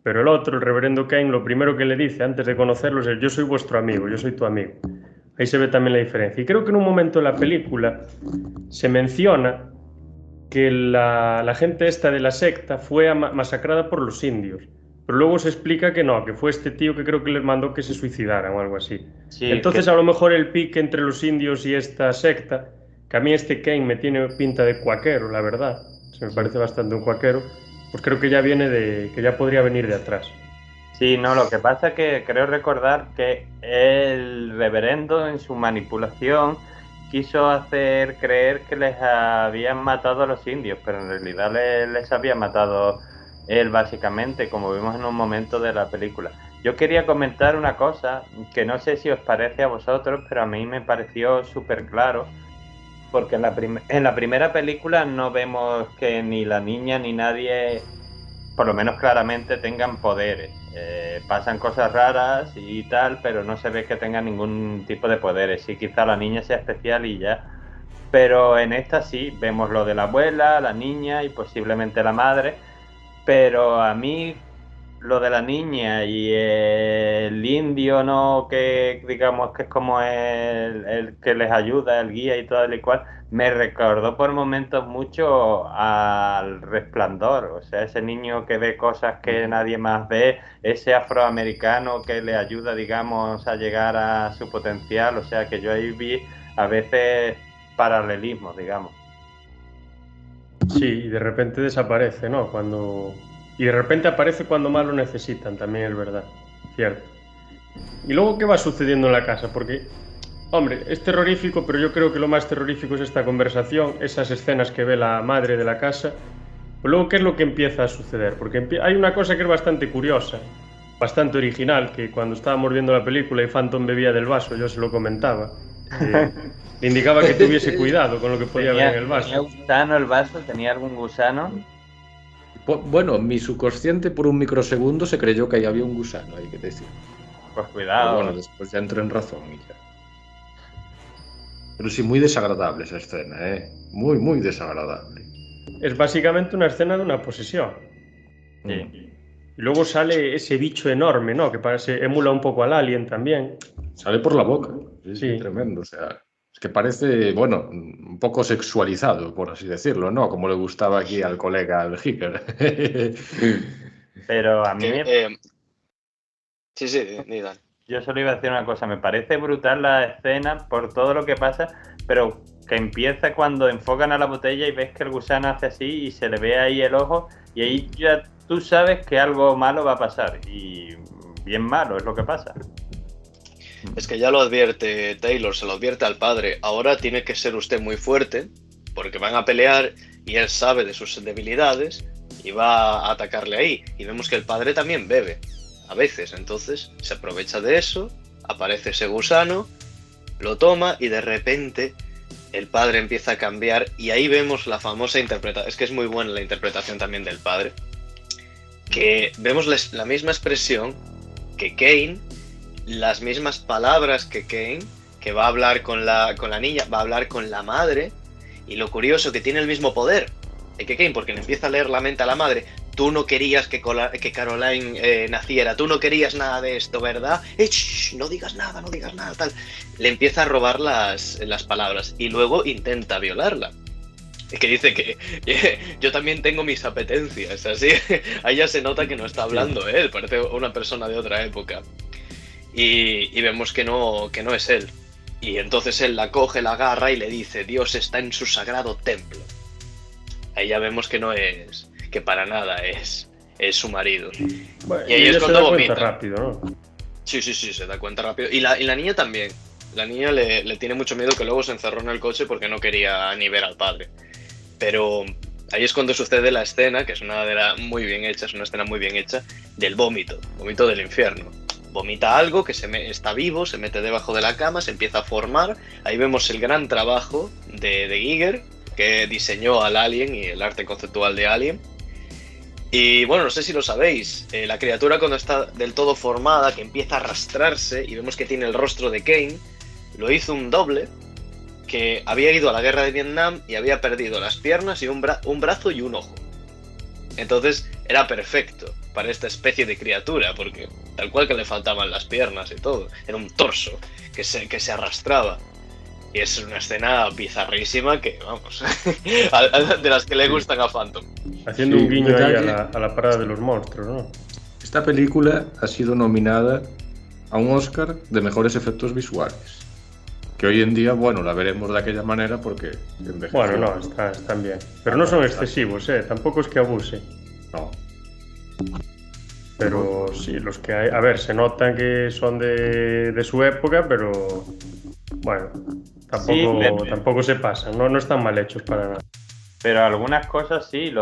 Pero el otro, el reverendo Kane, lo primero que le dice antes de conocerlos es, yo soy vuestro amigo, yo soy tu amigo. Ahí se ve también la diferencia. Y creo que en un momento de la película se menciona que la gente esta de la secta fue masacrada por los indios. Pero luego se explica que no, que fue este tío que creo que les mandó que se suicidaran o algo así. Sí, entonces a lo mejor el pique entre los indios y esta secta, que a mí este Kane me tiene pinta de cuaquero, la verdad, se me parece bastante un cuaquero, pues creo que ya que ya podría venir de atrás. Sí, no, lo que pasa es que creo recordar que el reverendo en su manipulación quiso hacer creer que les habían matado a los indios, pero en realidad les había matado él básicamente, como vimos en un momento de la película. Yo quería comentar una cosa que no sé si os parece a vosotros, pero a mí me pareció súper claro, porque en la primera película no vemos que ni la niña ni nadie por lo menos claramente tengan poderes. Pasan cosas raras y tal, pero no se ve que tengan ningún tipo de poderes. Sí, quizá la niña sea especial y ya. Pero en esta sí, vemos lo de la abuela, la niña y posiblemente la madre. Pero a mí lo de la niña y el indio, ¿no? Que digamos que es como el que les ayuda, el guía y todo y cual, me recordó por momentos mucho al Resplandor. O sea, ese niño que ve cosas que nadie más ve, ese afroamericano que le ayuda, digamos, a llegar a su potencial. O sea, que yo ahí vi a veces paralelismos, digamos. Sí, y de repente desaparece, ¿no? Y de repente aparece cuando más lo necesitan, también es verdad, cierto. ¿Y luego qué va sucediendo en la casa? Porque, hombre, es terrorífico, pero yo creo que lo más terrorífico es esta conversación, esas escenas que ve la madre de la casa. Pues luego, ¿qué es lo que empieza a suceder? Porque hay una cosa que es bastante curiosa, bastante original, que cuando estábamos viendo la película y Phantom bebía del vaso, yo se lo comentaba. Le indicaba que tuviese cuidado con lo que podía ver en el vaso. ¿Tenía gusano el vaso? ¿Tenía algún gusano? Bueno, mi subconsciente por un microsegundo se creyó que ahí había un gusano, hay que decir. Pues cuidado. Pero bueno, después ya entré en razón y ya. Pero sí, muy desagradable esa escena, ¿eh? Muy, muy desagradable. Es básicamente una escena de una posesión. Sí. Y luego sale ese bicho enorme, ¿no? Que parece, emula un poco al Alien también. Sale por la boca. Sí. Tremendo. O sea, es que parece, bueno, un poco sexualizado, por así decirlo, ¿no? Como le gustaba aquí al colega, al Hicker. Pero a mí Sí, Nidan. Yo solo iba a decir una cosa, me parece brutal la escena por todo lo que pasa, pero que empieza cuando enfocan a la botella y ves que el gusano hace así y se le ve ahí el ojo y ahí ya tú sabes que algo malo va a pasar y bien malo es lo que pasa. Es que ya lo advierte Taylor, se lo advierte al padre. Ahora tiene que ser usted muy fuerte porque van a pelear y él sabe de sus debilidades y va a atacarle ahí. Y vemos que el padre también bebe. A veces, entonces se aprovecha de eso, aparece ese gusano, lo toma y de repente el padre empieza a cambiar y ahí vemos la famosa interpretación, es que es muy buena la interpretación también del padre, que vemos la misma expresión que Kane, las mismas palabras que Kane, que va a hablar con la niña, va a hablar con la madre y lo curioso que tiene el mismo poder que Kane porque le empieza a leer la mente a la madre. Tú no querías que Caroline naciera, tú no querías nada de esto, ¿verdad? No digas nada, tal. Le empieza a robar las palabras y luego intenta violarla. Es que dice que yo también tengo mis apetencias, así. Ahí ya se nota que no está hablando él, parece una persona de otra época. Y vemos que no es él. Y entonces él la coge, la agarra y le dice, Dios está en su sagrado templo. Ahí ya vemos que no es... que para nada es su marido. Bueno, y ahí es cuando vomita. Rápido, ¿no? Sí, se da cuenta rápido. Y la niña también. La niña le tiene mucho miedo que luego se encerró en el coche porque no quería ni ver al padre. Pero ahí es cuando sucede la escena, que es una escena muy bien hecha, del vómito del infierno. Vomita algo que está vivo, se mete debajo de la cama, se empieza a formar. Ahí vemos el gran trabajo de Giger, que diseñó al Alien y el arte conceptual de Alien. Y bueno, no sé si lo sabéis, la criatura cuando está del todo formada, que empieza a arrastrarse y vemos que tiene el rostro de Kane, lo hizo un doble que había ido a la guerra de Vietnam y había perdido las piernas y un brazo y un ojo. Entonces era perfecto para esta especie de criatura, porque tal cual que le faltaban las piernas y todo, era un torso que se arrastraba. Y es una escena bizarrísima que, vamos, de las que le gustan a Phantom. Haciendo un guiño ahí a la parada de los monstruos, ¿no? Esta película ha sido nominada a un Oscar de mejores efectos visuales. Que hoy en día, bueno, la veremos de aquella manera porque... Bueno, no, están bien. Pero no son excesivos, tampoco es que abuse. No. Pero sí, los que hay... A ver, se notan que son de su época, pero... Bueno, tampoco se pasan, no están mal hechos para nada. Pero algunas cosas sí,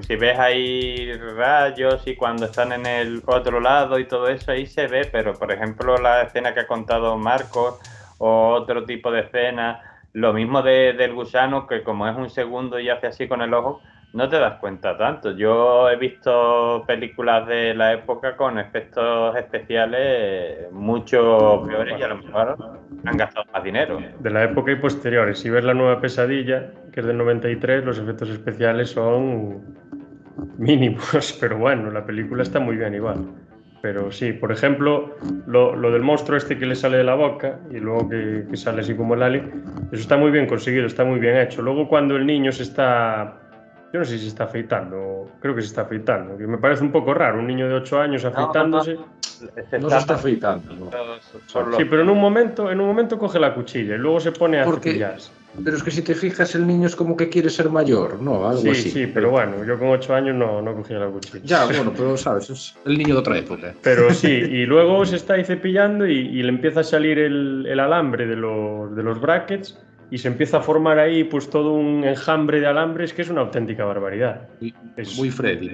si ves ahí rayos y cuando están en el otro lado y todo eso, ahí se ve, pero por ejemplo la escena que ha contado Marcos o otro tipo de escena, lo mismo del gusano, que como es un segundo y hace así con el ojo, no te das cuenta tanto. Yo he visto películas de la época con efectos especiales mucho peores y a lo mejor han gastado más dinero. De la época y posteriores. Si ves La Nueva Pesadilla, que es del 93, los efectos especiales son mínimos, pero bueno, la película está muy bien igual. Pero sí, por ejemplo, lo del monstruo este que le sale de la boca y luego que sale así como el alien, eso está muy bien conseguido, está muy bien hecho. Luego cuando el niño se está... Yo no sé si se está afeitando, creo que se está afeitando, que me parece un poco raro, un niño de 8 años afeitándose. No se está afeitando. No. Sí, pero en un momento coge la cuchilla y luego se pone a cepillarse. Pero es que si te fijas, el niño es como que quiere ser mayor, ¿no? Algo así. Sí, pero bueno, yo con 8 años no cogía la cuchilla. Ya, bueno, pero sabes, es el niño de otra época. Pero sí, y luego se está ahí cepillando y le empieza a salir el alambre de los brackets y se empieza a formar ahí pues todo un enjambre de alambres que es una auténtica barbaridad. Muy Freddy.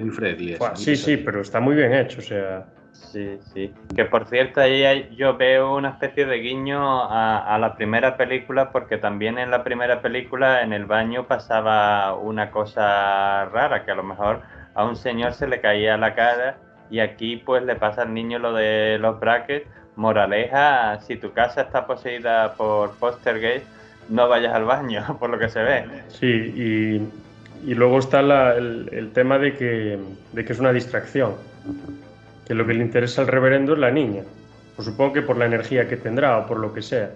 Sí, pero está muy bien hecho, o sea... Sí. Que por cierto, ahí yo veo una especie de guiño a la primera película, porque también en la primera película en el baño pasaba una cosa rara, que a lo mejor a un señor se le caía la cara y aquí pues le pasa al niño lo de los brackets. Moraleja, si tu casa está poseída por Poltergeist, no vayas al baño, por lo que se ve. Sí, y luego está el tema de que es una distracción. Que lo que le interesa al reverendo es la niña. Pues supongo que por la energía que tendrá o por lo que sea.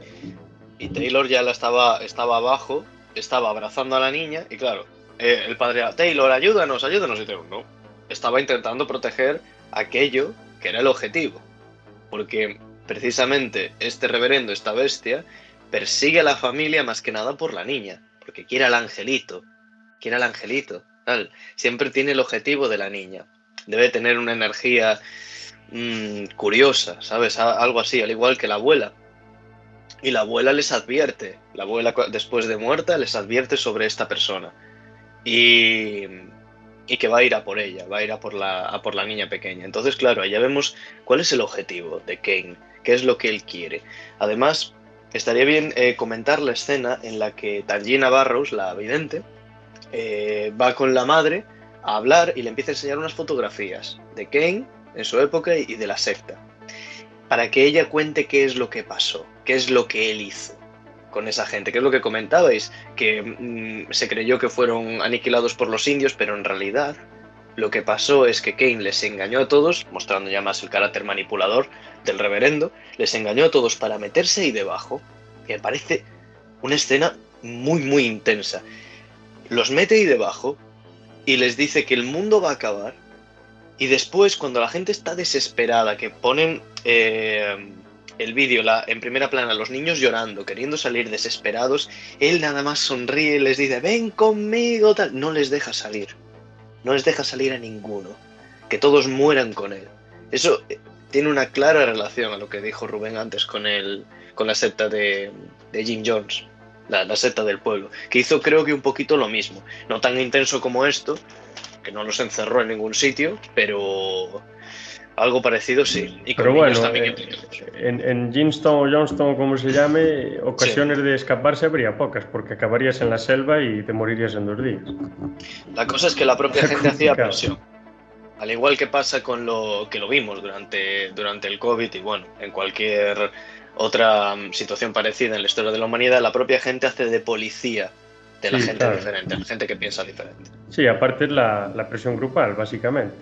Y Taylor ya estaba abajo, estaba abrazando a la niña y claro, el padre era, Taylor, ayúdanos. Y Taylor no. Estaba intentando proteger aquello que era el objetivo. Porque precisamente este reverendo, esta bestia, persigue a la familia más que nada por la niña. Porque quiere al angelito. Tal. Siempre tiene el objetivo de la niña. Debe tener una energía curiosa, ¿sabes? Algo así, al igual que la abuela. Y la abuela les advierte, la abuela después de muerta les advierte sobre esta persona. Y que va a ir a por ella, va a ir a por la niña pequeña. Entonces, claro, ya vemos cuál es el objetivo de Kane, qué es lo que él quiere. Además, estaría bien comentar la escena en la que Tangina Barrows, la vidente, va con la madre a hablar y le empieza a enseñar unas fotografías de Kane en su época y de la secta, para que ella cuente qué es lo que pasó, qué es lo que él hizo con esa gente, qué es lo que comentabais, que se creyó que fueron aniquilados por los indios, pero en realidad lo que pasó es que Kane les engañó a todos, mostrando ya más el carácter manipulador del reverendo, les engañó a todos para meterse ahí debajo, que me parece una escena muy intensa. Los mete ahí debajo y les dice que el mundo va a acabar, y después cuando la gente está desesperada, que ponen el vídeo en primera plana, los niños llorando, queriendo salir desesperados, él nada más sonríe y les dice, ven conmigo, tal. No les deja salir a ninguno, que todos mueran con él. Eso tiene una clara relación a lo que dijo Rubén antes con la secta de Jim Jones. La secta del pueblo, que hizo creo que un poquito lo mismo, no tan intenso como esto, que no los encerró en ningún sitio, pero algo parecido sí. Y pero bueno, en Jamestown o Johnston, como se llame, ocasiones de escaparse habría pocas, porque acabarías en la selva y te morirías en 2 días. La cosa es que la propia gente hacía presión, al igual que pasa con lo que lo vimos durante el COVID y bueno, en cualquier otra situación parecida en la historia de la humanidad, la propia gente hace de policía de la gente diferente, la gente que piensa diferente. Sí, aparte es la presión grupal, básicamente.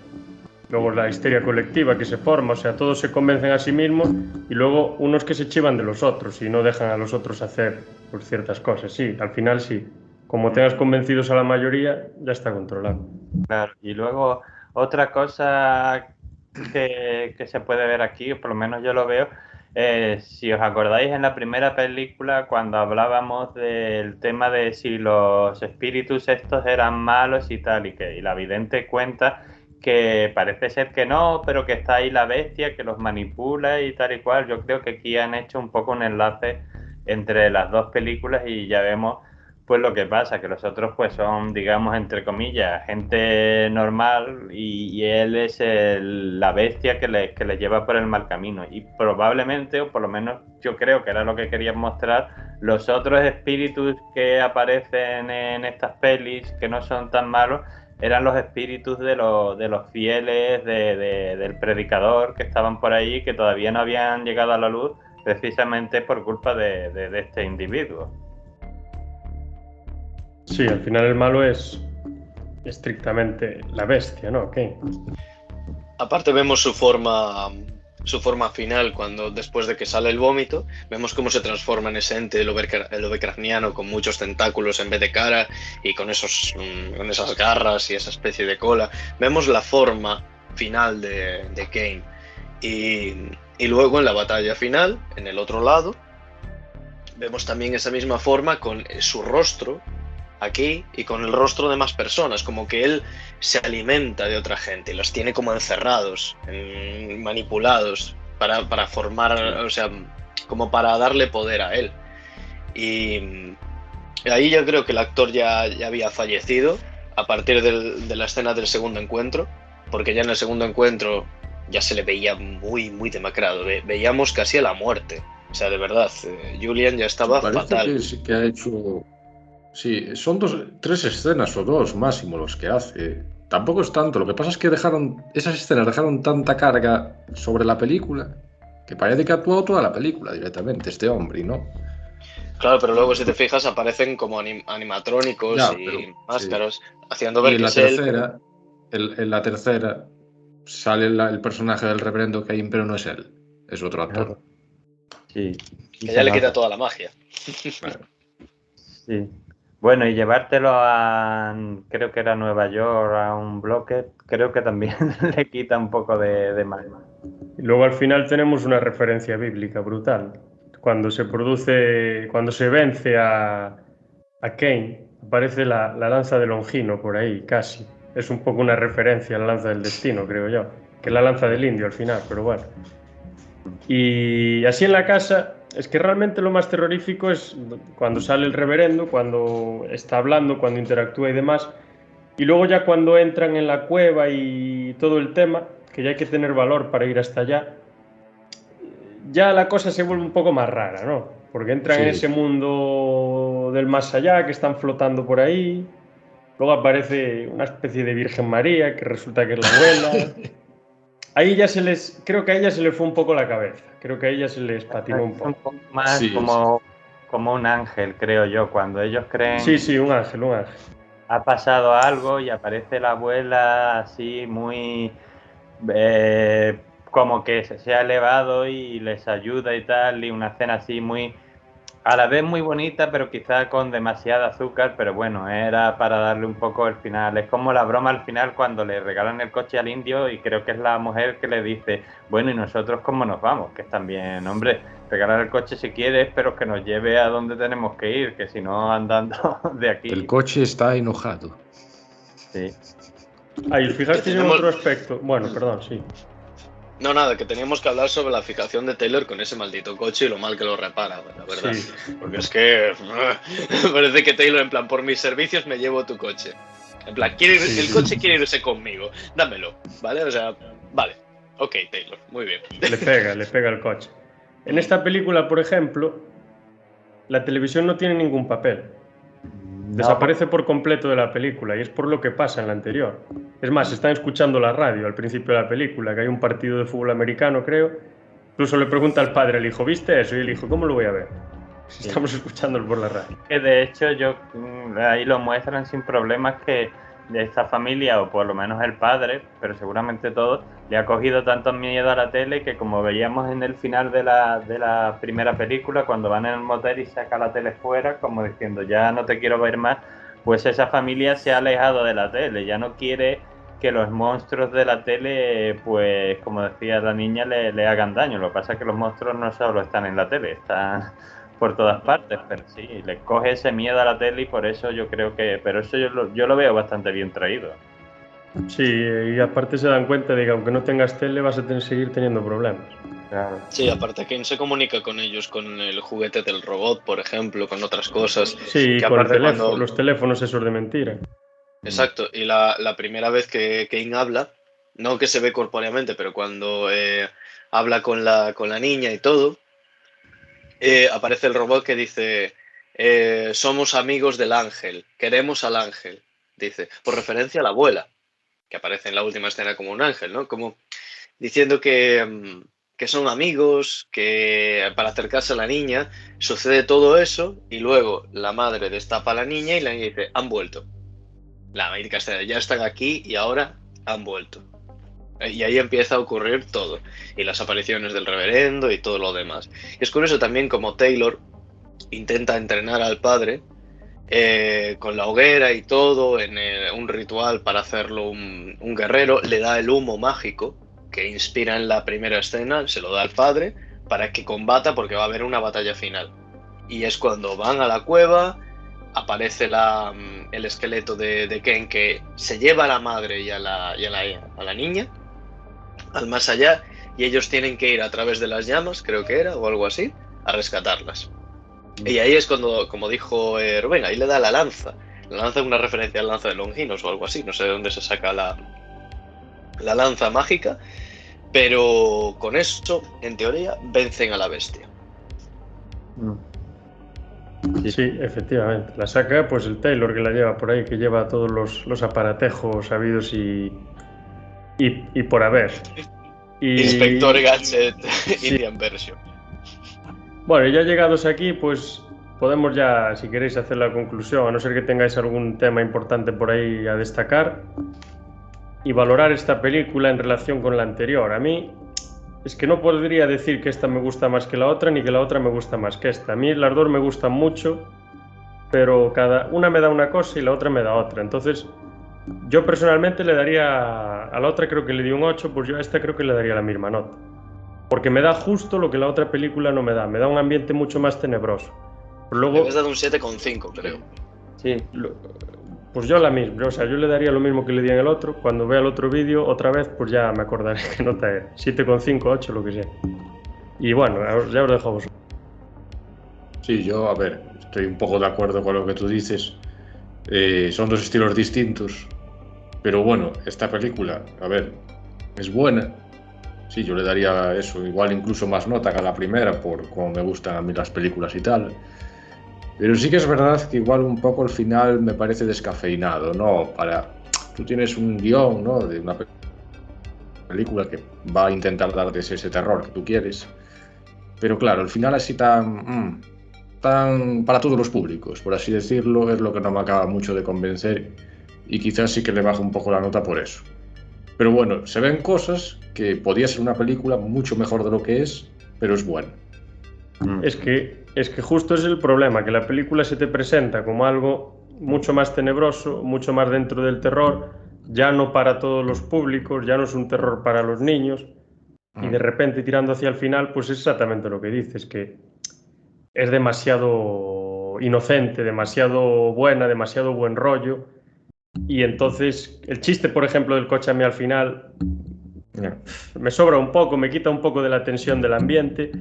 Luego la histeria colectiva que se forma, o sea, todos se convencen a sí mismos y luego unos que se chivan de los otros y no dejan a los otros hacer pues, ciertas cosas. Sí, al final sí. Como tengas convencidos a la mayoría, ya está controlado. Claro, y luego otra cosa que se puede ver aquí, o por lo menos yo lo veo, si os acordáis en la primera película cuando hablábamos del tema de si los espíritus estos eran malos y tal, y la vidente cuenta que parece ser que no, pero que está ahí la bestia que los manipula y tal y cual. Yo creo que aquí han hecho un poco un enlace entre las dos películas y ya vemos pues lo que pasa, que los otros pues son, digamos, entre comillas, gente normal y él es la bestia que le lleva por el mal camino. Y probablemente, o por lo menos yo creo que era lo que querían mostrar, los otros espíritus que aparecen en estas pelis, que no son tan malos, eran los espíritus de los fieles del predicador que estaban por ahí, que todavía no habían llegado a la luz, precisamente por culpa de este individuo. Sí, al final el malo es estrictamente la bestia, ¿no? ¿Qué? Aparte vemos su forma final cuando después de que sale el vómito, vemos cómo se transforma en ese ente lovecraftiano con muchos tentáculos en vez de cara y con esas garras y esa especie de cola. Vemos la forma final de Kane y luego en la batalla final, en el otro lado, vemos también esa misma forma con su rostro aquí y con el rostro de más personas, como que él se alimenta de otra gente y los tiene como encerrados, manipulados para formar, o sea, como para darle poder a él. Y ahí yo creo que el actor ya había fallecido a partir de la escena del segundo encuentro, porque ya en el segundo encuentro ya se le veía muy, muy demacrado, veíamos casi a la muerte. O sea, de verdad, Julian ya estaba fatal. Que sí que ha hecho... Sí, son 3 escenas o 2 máximo los que hace. Tampoco es tanto. Lo que pasa es que esas escenas dejaron tanta carga sobre la película que parece que ha actuado toda la película directamente este hombre, ¿no? Claro, pero luego si te fijas aparecen como animatrónicos Ya, y máscaras, sí, haciendo ver que es él. En la tercera sale el personaje del reverendo Cain, pero no es él, es otro actor. Sí. Que ya le quita toda la magia. Bueno. Sí. Bueno, y llevártelo creo que era Nueva York, a un bloque, creo que también le quita un poco de mal. Y luego al final tenemos una referencia bíblica brutal. Cuando se vence a Kane, aparece la lanza de Longino por ahí, casi. Es un poco una referencia a la lanza del destino, creo yo. Que es la lanza del indio al final, pero bueno. Y así en la casa, es que realmente lo más terrorífico es cuando sale el reverendo, cuando está hablando, cuando interactúa y demás. Y luego ya cuando entran en la cueva y todo el tema, que ya hay que tener valor para ir hasta allá, ya la cosa se vuelve un poco más rara, ¿no? Porque entran en ese mundo del más allá, que están flotando por ahí. Luego aparece una especie de Virgen María, que resulta que es la abuela. Ahí ya creo que a ella se le fue un poco la cabeza. Creo que a ella se les patinó un poco. Un poco más como un ángel, creo yo, cuando ellos creen... Sí, un ángel. Ha pasado algo y aparece la abuela así muy... como que se ha elevado y les ayuda y tal, y una escena así muy... a la vez muy bonita, pero quizá con demasiada azúcar, pero bueno, era para darle un poco el final. Es como la broma al final cuando le regalan el coche al indio y creo que es la mujer que le dice, bueno, ¿y nosotros cómo nos vamos? Que es también, hombre, regalar el coche si quieres, pero que nos lleve a donde tenemos que ir, que si no andando de aquí. El coche está enojado. Sí. Ahí, fijaste en otro aspecto. Bueno, perdón, sí. No, nada, que teníamos que hablar sobre la fijación de Taylor con ese maldito coche y lo mal que lo repara, la verdad. Sí. Porque es que parece que Taylor, en plan, por mis servicios me llevo tu coche. En plan, el coche quiere irse conmigo, dámelo, ¿vale? O sea, vale. Ok, Taylor, muy bien. Le pega el coche. En esta película, por ejemplo, la televisión no tiene ningún papel. Desaparece por completo de la película y es por lo que pasa en la anterior. Es más, están escuchando la radio al principio de la película, que hay un partido de fútbol americano, creo. Incluso le pregunta al padre al hijo, ¿viste eso? Y el hijo, ¿cómo lo voy a ver? Si estamos escuchándolo por la radio. Que de hecho ahí lo muestran sin problemas que de esta familia, o por lo menos el padre, pero seguramente todos, le ha cogido tanto miedo a la tele que, como veíamos en el final de la primera película, cuando van en el motel y saca la tele fuera, como diciendo, ya no te quiero ver más, pues esa familia se ha alejado de la tele, ya no quiere que los monstruos de la tele, pues como decía la niña, le hagan daño. Lo que pasa es que los monstruos no solo están en la tele, están por todas partes, pero sí, le coge ese miedo a la tele y por eso yo creo que... Pero eso yo lo veo bastante bien traído. Sí, y aparte se dan cuenta de que aunque no tengas tele vas a seguir teniendo problemas. Claro. Sí, aparte Kane se comunica con ellos con el juguete del robot, por ejemplo, con otras cosas. Sí, que con los teléfonos esos de mentira. Exacto, y la primera vez que Kane habla, no que se ve corpóreamente, pero cuando habla con la niña y todo, aparece el robot que dice, somos amigos del ángel, queremos al ángel, dice, por referencia a la abuela, que aparece en la última escena como un ángel, ¿no? Como diciendo que son amigos, que para acercarse a la niña sucede todo eso y luego la madre destapa a la niña y la niña dice, han vuelto. La médica está, ya están aquí y ahora han vuelto. Y ahí empieza a ocurrir todo. Y las apariciones del reverendo y todo lo demás. Y es curioso también como Taylor intenta entrenar al padre con la hoguera y todo, en un ritual para hacerlo un guerrero. Le da el humo mágico que inspira en la primera escena, se lo da al padre para que combata porque va a haber una batalla final. Y es cuando van a la cueva, aparece el esqueleto de Ken que se lleva a la madre y a la niña al más allá, y ellos tienen que ir a través de las llamas, creo que era, o algo así, a rescatarlas. Y ahí es cuando, como dijo Rubén, ahí le da la lanza. La lanza es una referencia a la lanza de Longinos o algo así, no sé de dónde se saca la lanza mágica, pero con eso, en teoría, vencen a la bestia. Sí, efectivamente. La saca pues el Taylor que la lleva por ahí, que lleva todos los aparatejos sabidos y por haber. Inspector Gadget sí. Indian Version. Bueno, ya llegados aquí, pues podemos ya, si queréis, hacer la conclusión, a no ser que tengáis algún tema importante por ahí a destacar, y valorar esta película en relación con la anterior. A mí es que no podría decir que esta me gusta más que la otra, ni que la otra me gusta más que esta. A mí las dos me gustan mucho, pero cada una me da una cosa y la otra me da otra. Entonces, yo personalmente le daría a la otra, creo que le di un 8, pues yo a esta creo que le daría la misma nota. Porque me da justo lo que la otra película no me da. Me da un ambiente mucho más tenebroso. Pero luego, me has dado un 7,5, creo. Sí. Pues yo la misma. O sea, yo le daría lo mismo que le di en el otro. Cuando vea el otro vídeo, otra vez, pues ya me acordaré qué nota era. 7,5, 8, lo que sea. Y bueno, ya os dejo a vosotros. Sí, yo, a ver, estoy un poco de acuerdo con lo que tú dices. Son dos estilos distintos. Pero bueno, esta película, a ver, es buena. Sí, yo le daría eso, igual incluso más nota que a la primera, por cómo me gustan a mí las películas y tal. Pero sí que es verdad que igual un poco el final me parece descafeinado, ¿no? Tú tienes un guión, ¿no? De una película que va a intentar darte ese terror que tú quieres. Pero claro, el final así tan para todos los públicos, por así decirlo, es lo que no me acaba mucho de convencer y quizás sí que le bajo un poco la nota por eso. Pero bueno, se ven cosas que podía ser una película mucho mejor de lo que es, pero es buena. Es que justo es el problema, que la película se te presenta como algo mucho más tenebroso, mucho más dentro del terror, ya no para todos los públicos, ya no es un terror para los niños, y de repente tirando hacia el final, pues es exactamente lo que dices, que es demasiado inocente, demasiado buena, demasiado buen rollo, y entonces el chiste, por ejemplo, del coche a mí al final me sobra un poco, me quita un poco de la tensión del ambiente,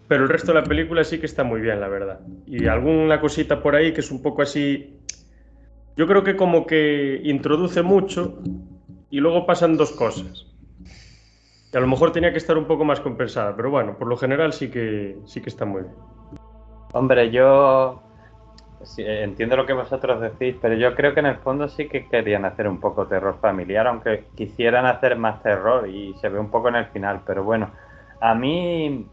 pero el resto de la película sí que está muy bien, la verdad. Y alguna cosita por ahí que es un poco así, yo creo que como que introduce mucho y luego pasan dos cosas. Y a lo mejor tenía que estar un poco más compensada, pero bueno, por lo general sí que está muy bien. Hombre, yo sí, entiendo lo que vosotros decís, pero yo creo que en el fondo sí que querían hacer un poco terror familiar, aunque quisieran hacer más terror y se ve un poco en el final, pero bueno, a mí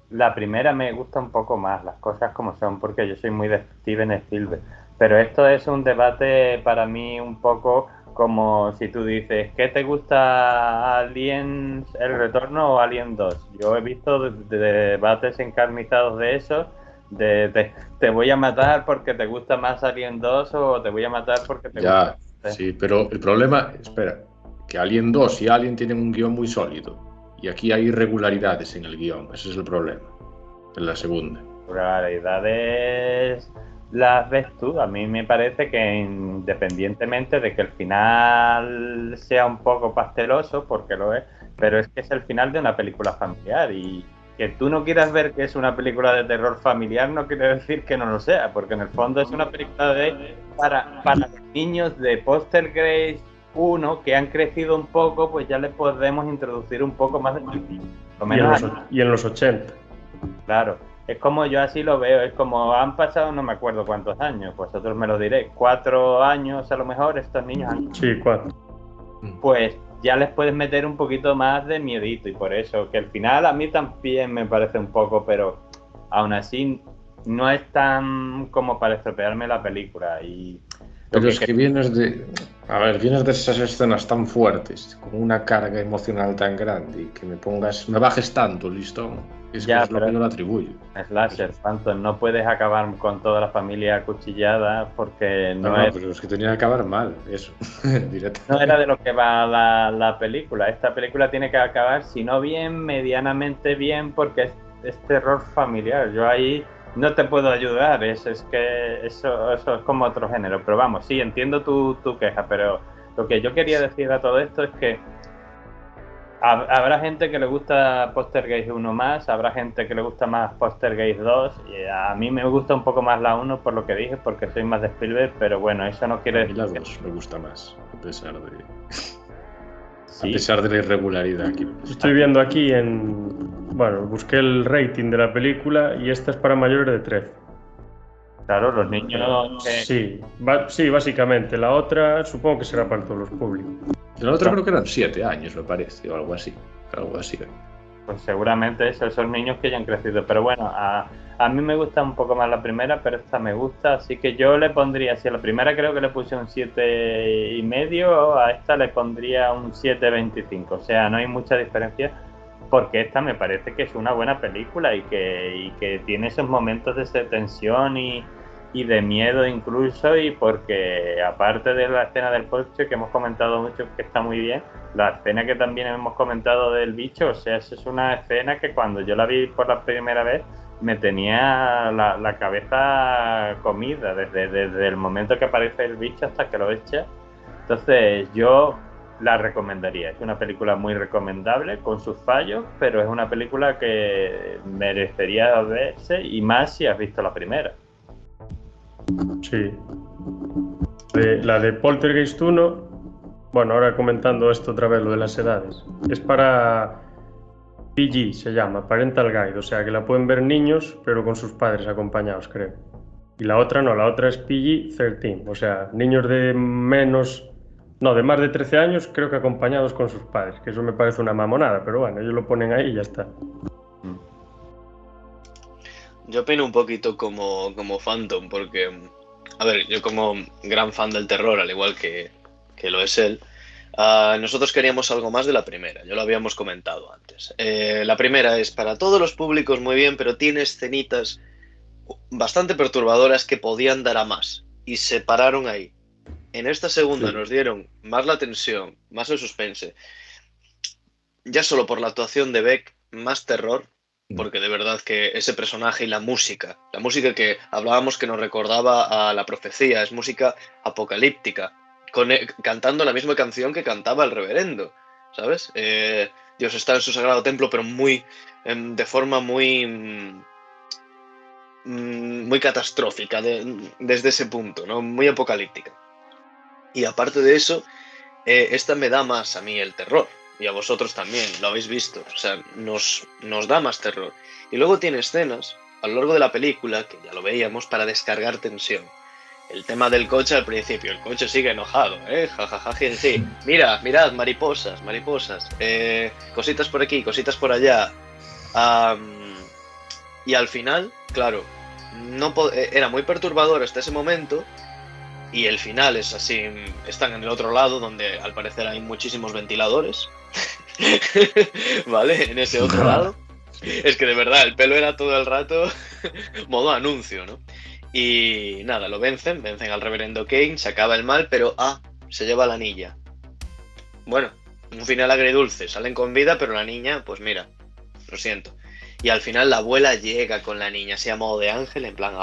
la primera me gusta un poco más, las cosas como son, porque yo soy muy de Steven Spielberg, pero esto es un debate para mí un poco como si tú dices, ¿qué te gusta, Alien El Retorno o Alien 2? Yo he visto debates encarnizados de eso, te voy a matar porque te gusta más Alien 2 o te voy a matar porque te gusta... Sí, pero el problema, espera, que Alien 2 y Alien tienen un guión muy sólido y aquí hay irregularidades en el guión, ese es el problema, en la segunda. Irregularidades las ves tú, a mí me parece que independientemente de que el final sea un poco pasteloso, porque lo es, pero es que es el final de una película familiar y que tú no quieras ver que es una película de terror familiar no quiere decir que no lo sea, porque en el fondo es una película para los niños de Poster Grace 1 que han crecido un poco, pues ya les podemos introducir un poco más de lo menos y en los 80. Claro, es como yo así lo veo, es como han pasado no me acuerdo cuántos años, vosotros me lo diréis, 4 años a lo mejor estos niños han... Sí, 4. Pues ya les puedes meter un poquito más de miedito y por eso, que al final a mí también me parece un poco, pero aún así no es tan como para estropearme la película y... Pero es que vienes de... A ver, vienes de esas escenas tan fuertes, con una carga emocional tan grande y que me bajes tanto el listón. Es ya, que es lo que yo le atribuyo. Slasher, Phantom, no puedes acabar con toda la familia acuchillada porque No, pero es que tenía que acabar mal, eso, directamente. No era de lo que va la película. Esta película tiene que acabar, si no bien, medianamente bien, porque es terror familiar. Yo ahí no te puedo ayudar, es que eso es como otro género. Pero vamos, sí, entiendo tu queja, pero lo que yo quería decir a todo esto es que habrá gente que le gusta Poltergeist 1 más, habrá gente que le gusta más Poltergeist 2, y a mí me gusta un poco más la 1 por lo que dije, porque soy más de Spielberg, pero bueno, eso no quiere decir... A mí la 2 me gusta más, a pesar de... ¿Sí? A pesar de la irregularidad aquí. Estoy viendo aquí Bueno, busqué el rating de la película y esta es para mayores de 13. Claro, los niños... Sí, básicamente. La otra supongo que será para todos los públicos. La otra creo que eran 7 años, me parece, o algo así. Pues seguramente esos son niños que ya han crecido. Pero bueno, a mí me gusta un poco más la primera, pero esta me gusta. Así que yo le pondría, si a la primera creo que le puse un 7,5, a esta le pondría un 7,25. O sea, no hay mucha diferencia, porque esta me parece que es una buena película y que tiene esos momentos de tensión y de miedo incluso, y porque aparte de la escena del porche que hemos comentado mucho que está muy bien, la escena que también hemos comentado del bicho, o sea, esa es una escena que cuando yo la vi por la primera vez me tenía la cabeza comida desde el momento que aparece el bicho hasta que lo echa. Entonces yo la recomendaría, es una película muy recomendable con sus fallos, pero es una película que merecería verse, y más si has visto la primera. Sí. La de Poltergeist 1, bueno, ahora comentando esto otra vez, lo de las edades, es para PG, se llama, Parental Guide, o sea que la pueden ver niños, pero con sus padres acompañados, creo. Y la otra no, la otra es PG-13, o sea, niños de más de 13 años, creo que acompañados con sus padres, que eso me parece una mamonada, pero bueno, ellos lo ponen ahí y ya está. Yo opino un poquito como Phantom, porque, a ver, yo como gran fan del terror, al igual que lo es él, nosotros queríamos algo más de la primera, ya lo habíamos comentado antes. La primera es para todos los públicos muy bien, pero tiene escenitas bastante perturbadoras que podían dar a más, y se pararon ahí. En esta segunda nos dieron más la tensión, más el suspense, ya solo por la actuación de Beck, más terror, porque de verdad que ese personaje y la música que hablábamos que nos recordaba a La Profecía, es música apocalíptica, cantando la misma canción que cantaba el reverendo, ¿sabes? Dios está en su sagrado templo, pero de forma muy catastrófica desde ese punto, ¿no? Muy apocalíptica. Y aparte de eso, esta me da más a mí el terror. Y a vosotros también, lo habéis visto. O sea, nos da más terror. Y luego tiene escenas a lo largo de la película, que ya lo veíamos, para descargar tensión. El tema del coche al principio. El coche sigue enojado, jajaja, sí. Mirad, mariposas. Cositas por aquí, cositas por allá. Y al final, claro, era muy perturbador hasta ese momento. Y el final es así, están en el otro lado, donde al parecer hay muchísimos ventiladores, ¿vale? En ese otro lado. Es que de verdad, el pelo era todo el rato modo anuncio, ¿no? Y nada, lo vencen al reverendo Kane, se acaba el mal, pero se lleva la niña. Bueno, un final agridulce, salen con vida, pero la niña, pues mira, lo siento. Y al final la abuela llega con la niña, así a modo de ángel, en plan,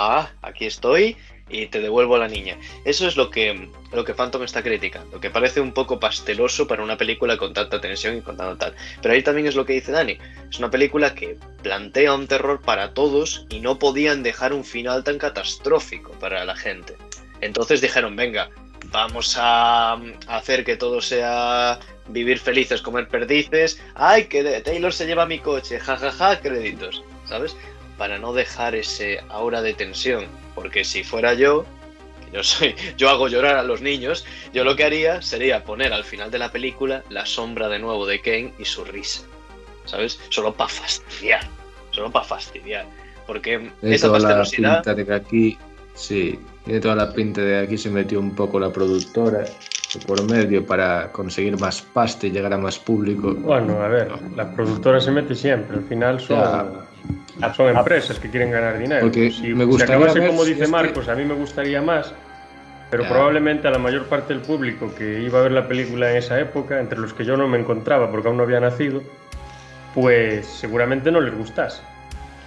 aquí estoy, y te devuelvo a la niña. Eso es lo que Phantom está criticando, que parece un poco pasteloso para una película con tanta tensión y con tanto tal. Pero ahí también es lo que dice Dani, es una película que plantea un terror para todos y no podían dejar un final tan catastrófico para la gente. Entonces dijeron, venga, vamos a hacer que todo sea vivir felices, comer perdices. ¡Ay, que Taylor se lleva mi coche! ¡Ja, ja, ja! Créditos, ¿sabes? para no dejar ese aura de tensión. Porque si fuera yo hago llorar a los niños, yo lo que haría sería poner al final de la película la sombra de nuevo de Kane y su risa, ¿sabes? Solo para fastidiar, porque Tiene esa toda la pastelosidad... pinta de que aquí, sí, tiene toda la pinta de que aquí se metió un poco la productora por medio para conseguir más pasta y llegar a más público. Bueno, a ver, la productora se mete siempre, al final son empresas que quieren ganar dinero. Porque si me gustaría acabase ver como si dice es que- Marcos, a mí me gustaría más, pero Ya. probablemente a la mayor parte del público que iba a ver la película en esa época, entre los que yo no me encontraba porque aún no había nacido, pues seguramente no les gustase.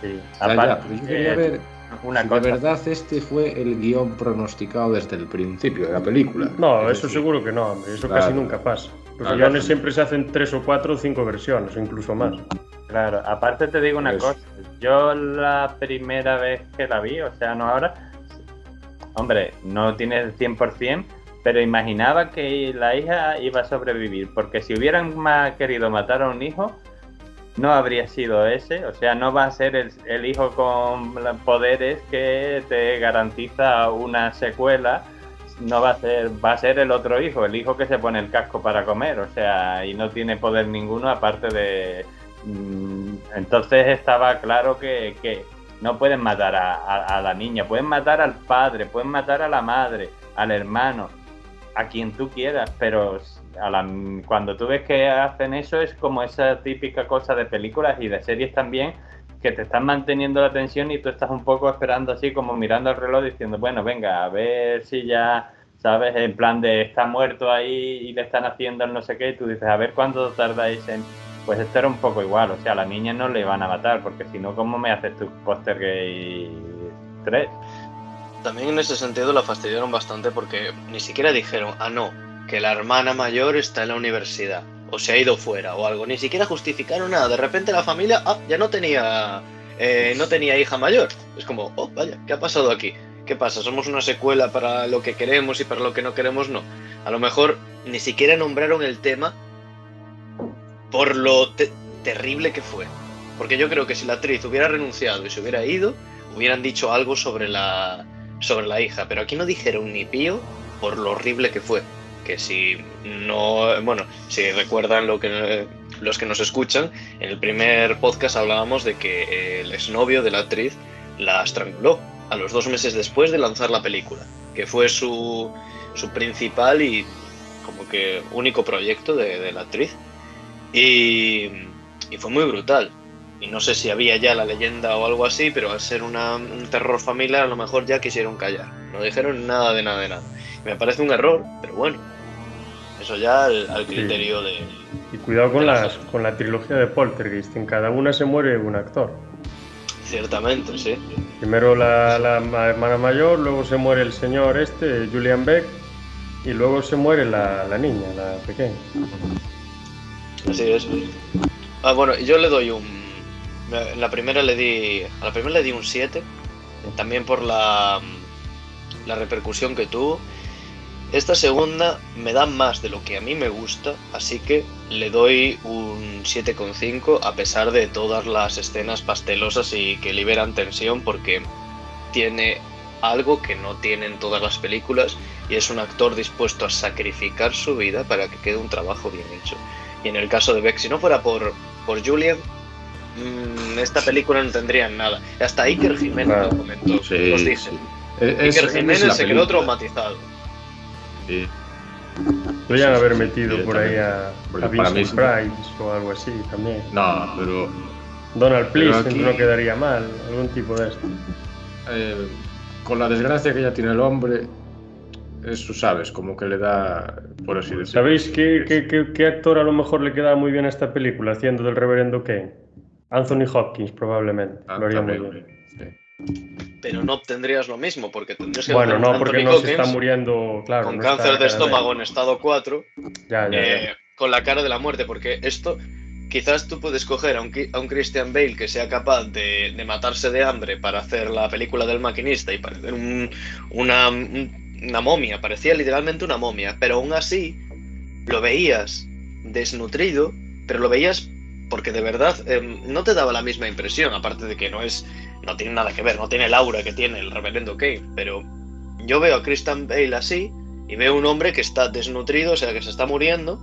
Sí. Ya, Aparte, pero yo quería ver una si cosa. de verdad este fue el guión pronosticado desde el principio de la película. No, Es eso decir, seguro que no, hombre, eso claro. casi nunca pasa. Los Claro. guiones siempre se hacen 3 o 4 o 5 versiones, o incluso más. Claro, aparte te digo una Eso. cosa, yo la primera vez que la vi, o sea, no ahora, hombre, no tiene el 100%, pero imaginaba que la hija iba a sobrevivir, porque si hubieran querido matar a un hijo, no habría sido ese, o sea, no va a ser el hijo con poderes que te garantiza una secuela, no va a ser el otro hijo, el hijo que se pone el casco para comer, o sea, y no tiene poder ninguno aparte de... Entonces estaba claro que no pueden matar a la niña, pueden matar al padre, pueden matar a la madre, al hermano, a quien tú quieras, pero cuando tú ves que hacen eso es como esa típica cosa de películas y de series también, que te están manteniendo la tensión y tú estás un poco esperando así como mirando al reloj diciendo, bueno, venga, a ver si ya, ¿sabes? En plan de está muerto ahí y le están haciendo el no sé qué y tú dices, a ver cuánto tardáis en... Pues esto era un poco igual, o sea, a la niña no le van a matar porque si no, ¿cómo me haces tu póster gay 3? También en ese sentido la fastidiaron bastante porque ni siquiera dijeron, no, que la hermana mayor está en la universidad o se ha ido fuera o algo, ni siquiera justificaron nada. De repente la familia ya no tenía hija mayor. Es como, vaya, ¿qué ha pasado aquí? ¿Qué pasa? ¿Somos una secuela para lo que queremos y para lo que no queremos? No. A lo mejor ni siquiera nombraron el tema por lo terrible que fue. Porque yo creo que si la actriz hubiera renunciado y se hubiera ido, hubieran dicho algo sobre la hija. Pero aquí no dijeron ni pío por lo horrible que fue. Que si no... Bueno, si recuerdan los que nos escuchan, en el primer podcast hablábamos de que el exnovio de la actriz la estranguló a los 2 meses después de lanzar la película. Que fue su principal y como que único proyecto de la actriz. Y fue muy brutal. Y no sé si había ya la leyenda o algo así, pero al ser un terror familiar a lo mejor ya quisieron callar. No dijeron nada de nada. Me parece un error, pero bueno. Eso ya al criterio de... Y cuidado con la trilogía de Poltergeist. En cada una se muere un actor. Ciertamente, sí. Primero la hermana mayor, luego se muere el señor Julian Beck, y luego se muere la niña, la pequeña. Así es. Bueno, yo le doy a la primera le di un 7, también por la repercusión que tuvo. Esta segunda me da más de lo que a mí me gusta, así que le doy un 7,5 a pesar de todas las escenas pastelosas y que liberan tensión, porque tiene algo que no tienen todas las películas y es un actor dispuesto a sacrificar su vida para que quede un trabajo bien hecho. Y en el caso de Beck, si no fuera por Julian, esta película no tendría nada. Hasta Iker Jiménez lo comentó, Sí, os dije. sí. Iker Jiménez se quedó película. traumatizado. Sí. Podrían haber sí, metido por ahí a Porque para mí Vincent Price o algo así también. No, pero Donald Pleasence aquí- no quedaría mal, algún tipo de esto. con la desgracia que ya tiene el hombre, eso sabes, como que le da, por así decirlo. ¿Sabéis qué actor a lo mejor le quedaba muy bien a esta película haciendo del reverendo Kane? Anthony Hopkins, probablemente. Lo haría muy bien. Sí. Pero no obtendrías lo mismo, porque tendrías que Bueno, coger no, a porque Anthony no se está Hopkins muriendo, claro. con no cáncer está de cada estómago vez. en estado 4, Ya. con la cara de la muerte, porque esto, quizás tú puedes coger a un Christian Bale que sea capaz de matarse de hambre para hacer la película del maquinista y parecer una momia, parecía literalmente una momia, pero aún así lo veías desnutrido, pero lo veías porque de verdad no te daba la misma impresión, aparte de que no es no tiene nada que ver, no tiene el aura que tiene el reverendo Kane, pero yo veo a Christian Bale así y veo un hombre que está desnutrido, o sea, que se está muriendo,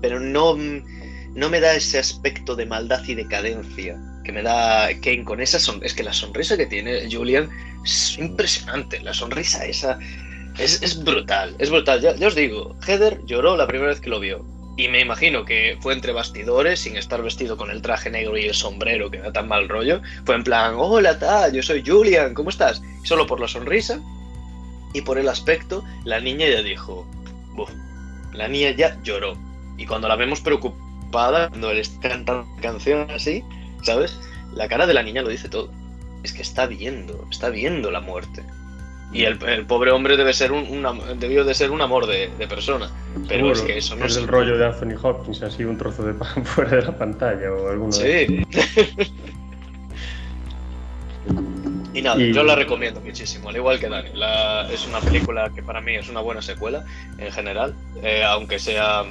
pero no me da ese aspecto de maldad y decadencia que me da Kane con esa sonrisa. Es que la sonrisa que tiene Julian es impresionante, la sonrisa esa es brutal, es brutal. Ya os digo, Heather lloró la primera vez que lo vio. Y me imagino que fue entre bastidores, sin estar vestido con el traje negro y el sombrero que da tan mal rollo. Fue en plan, hola, yo soy Julian, ¿cómo estás? Y solo por la sonrisa y por el aspecto, la niña ya dijo, buf, la niña ya lloró. Y cuando la vemos preocupada, cuando él está cantando una canción así, ¿sabes? La cara de la niña lo dice todo. Es que está viendo la muerte. Y el pobre hombre debió de ser un amor de persona. Pero seguro, es que eso no es el rollo de Anthony Hopkins, así un trozo de pan fuera de la pantalla o alguno de Y nada, yo la recomiendo muchísimo, al igual que Dani. Es una película que para mí es una buena secuela en general, aunque sea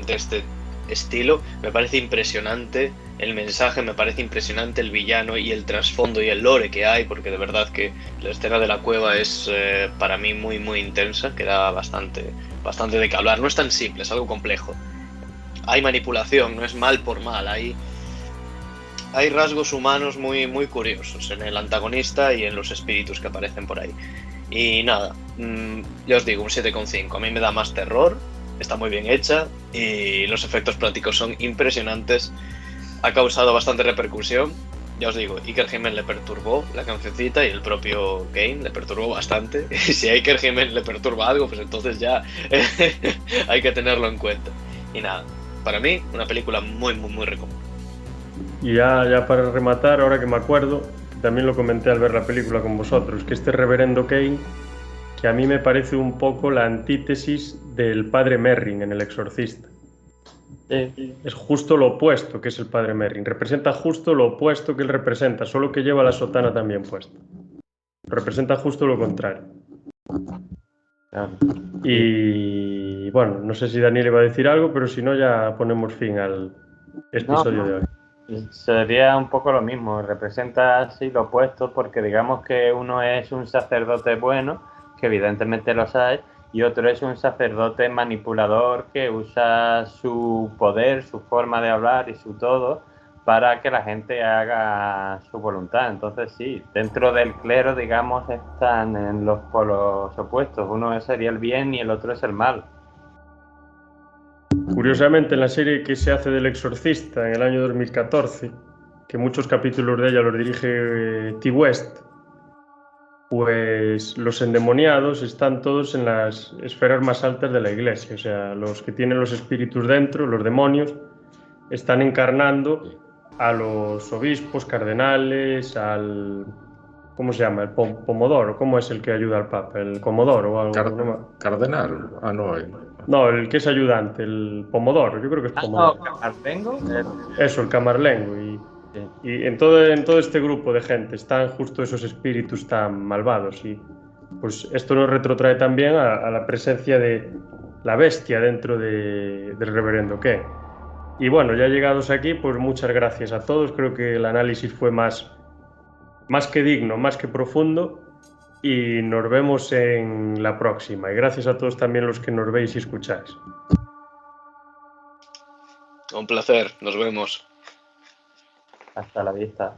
de este estilo. Me parece impresionante el mensaje, me parece impresionante el villano y el trasfondo y el lore que hay, porque de verdad que la escena de la cueva es para mí muy muy intensa, que da bastante de qué hablar. No es tan simple, es algo complejo. Hay manipulación, no es mal por mal, hay rasgos humanos muy muy curiosos en el antagonista y en los espíritus que aparecen por ahí. Y nada, ya os digo, un 7,5. A mí me da más terror, está muy bien hecha y los efectos prácticos son impresionantes. Ha causado bastante repercusión. Ya os digo, Iker Jiménez le perturbó la cancioncita y el propio Kane le perturbó bastante. Y si a Iker Jiménez le perturba algo, pues entonces ya hay que tenerlo en cuenta. Y nada, para mí, una película muy, muy, muy recomendable. Y ya para rematar, ahora que me acuerdo, también lo comenté al ver la película con vosotros, que este reverendo Kane, que a mí me parece un poco la antítesis del padre Merrin en El Exorcista. Es justo lo opuesto que es el padre Merrin. Representa justo lo opuesto que él representa, solo que lleva la sotana también puesta. Representa justo lo contrario. Y bueno, no sé si Daniel iba a decir algo, pero si no ya ponemos fin al episodio de hoy. Sería un poco lo mismo, representa así lo opuesto, porque digamos que uno es un sacerdote bueno, que evidentemente los hay, y otro es un sacerdote manipulador que usa su poder, su forma de hablar y su todo para que la gente haga su voluntad. Entonces sí, dentro del clero, digamos, están en los polos opuestos. Uno sería el bien y el otro es el mal. Curiosamente, en la serie que se hace del Exorcista en el año 2014, que muchos capítulos de ella los dirige T. West, pues los endemoniados están todos en las esferas más altas de la iglesia. O sea, los que tienen los espíritus dentro, los demonios, están encarnando a los obispos, cardenales, al... ¿Cómo se llama? El Pomodoro. ¿Cómo es el que ayuda al Papa? ¿El Comodoro o algo? Cardenal. No, el que es ayudante, el Pomodoro. Yo creo que es Pomodoro. No, ¿Camarlengo? Eso, el Camarlengo. Y en todo este grupo de gente están justo esos espíritus tan malvados. Y pues esto nos retrotrae también a la presencia de la bestia dentro del reverendo Kane. Y bueno, ya llegados aquí, pues muchas gracias a todos. Creo que el análisis fue más que digno, más que profundo. Y nos vemos en la próxima. Y gracias a todos también los que nos veis y escucháis. Un placer, nos vemos. Hasta la vista.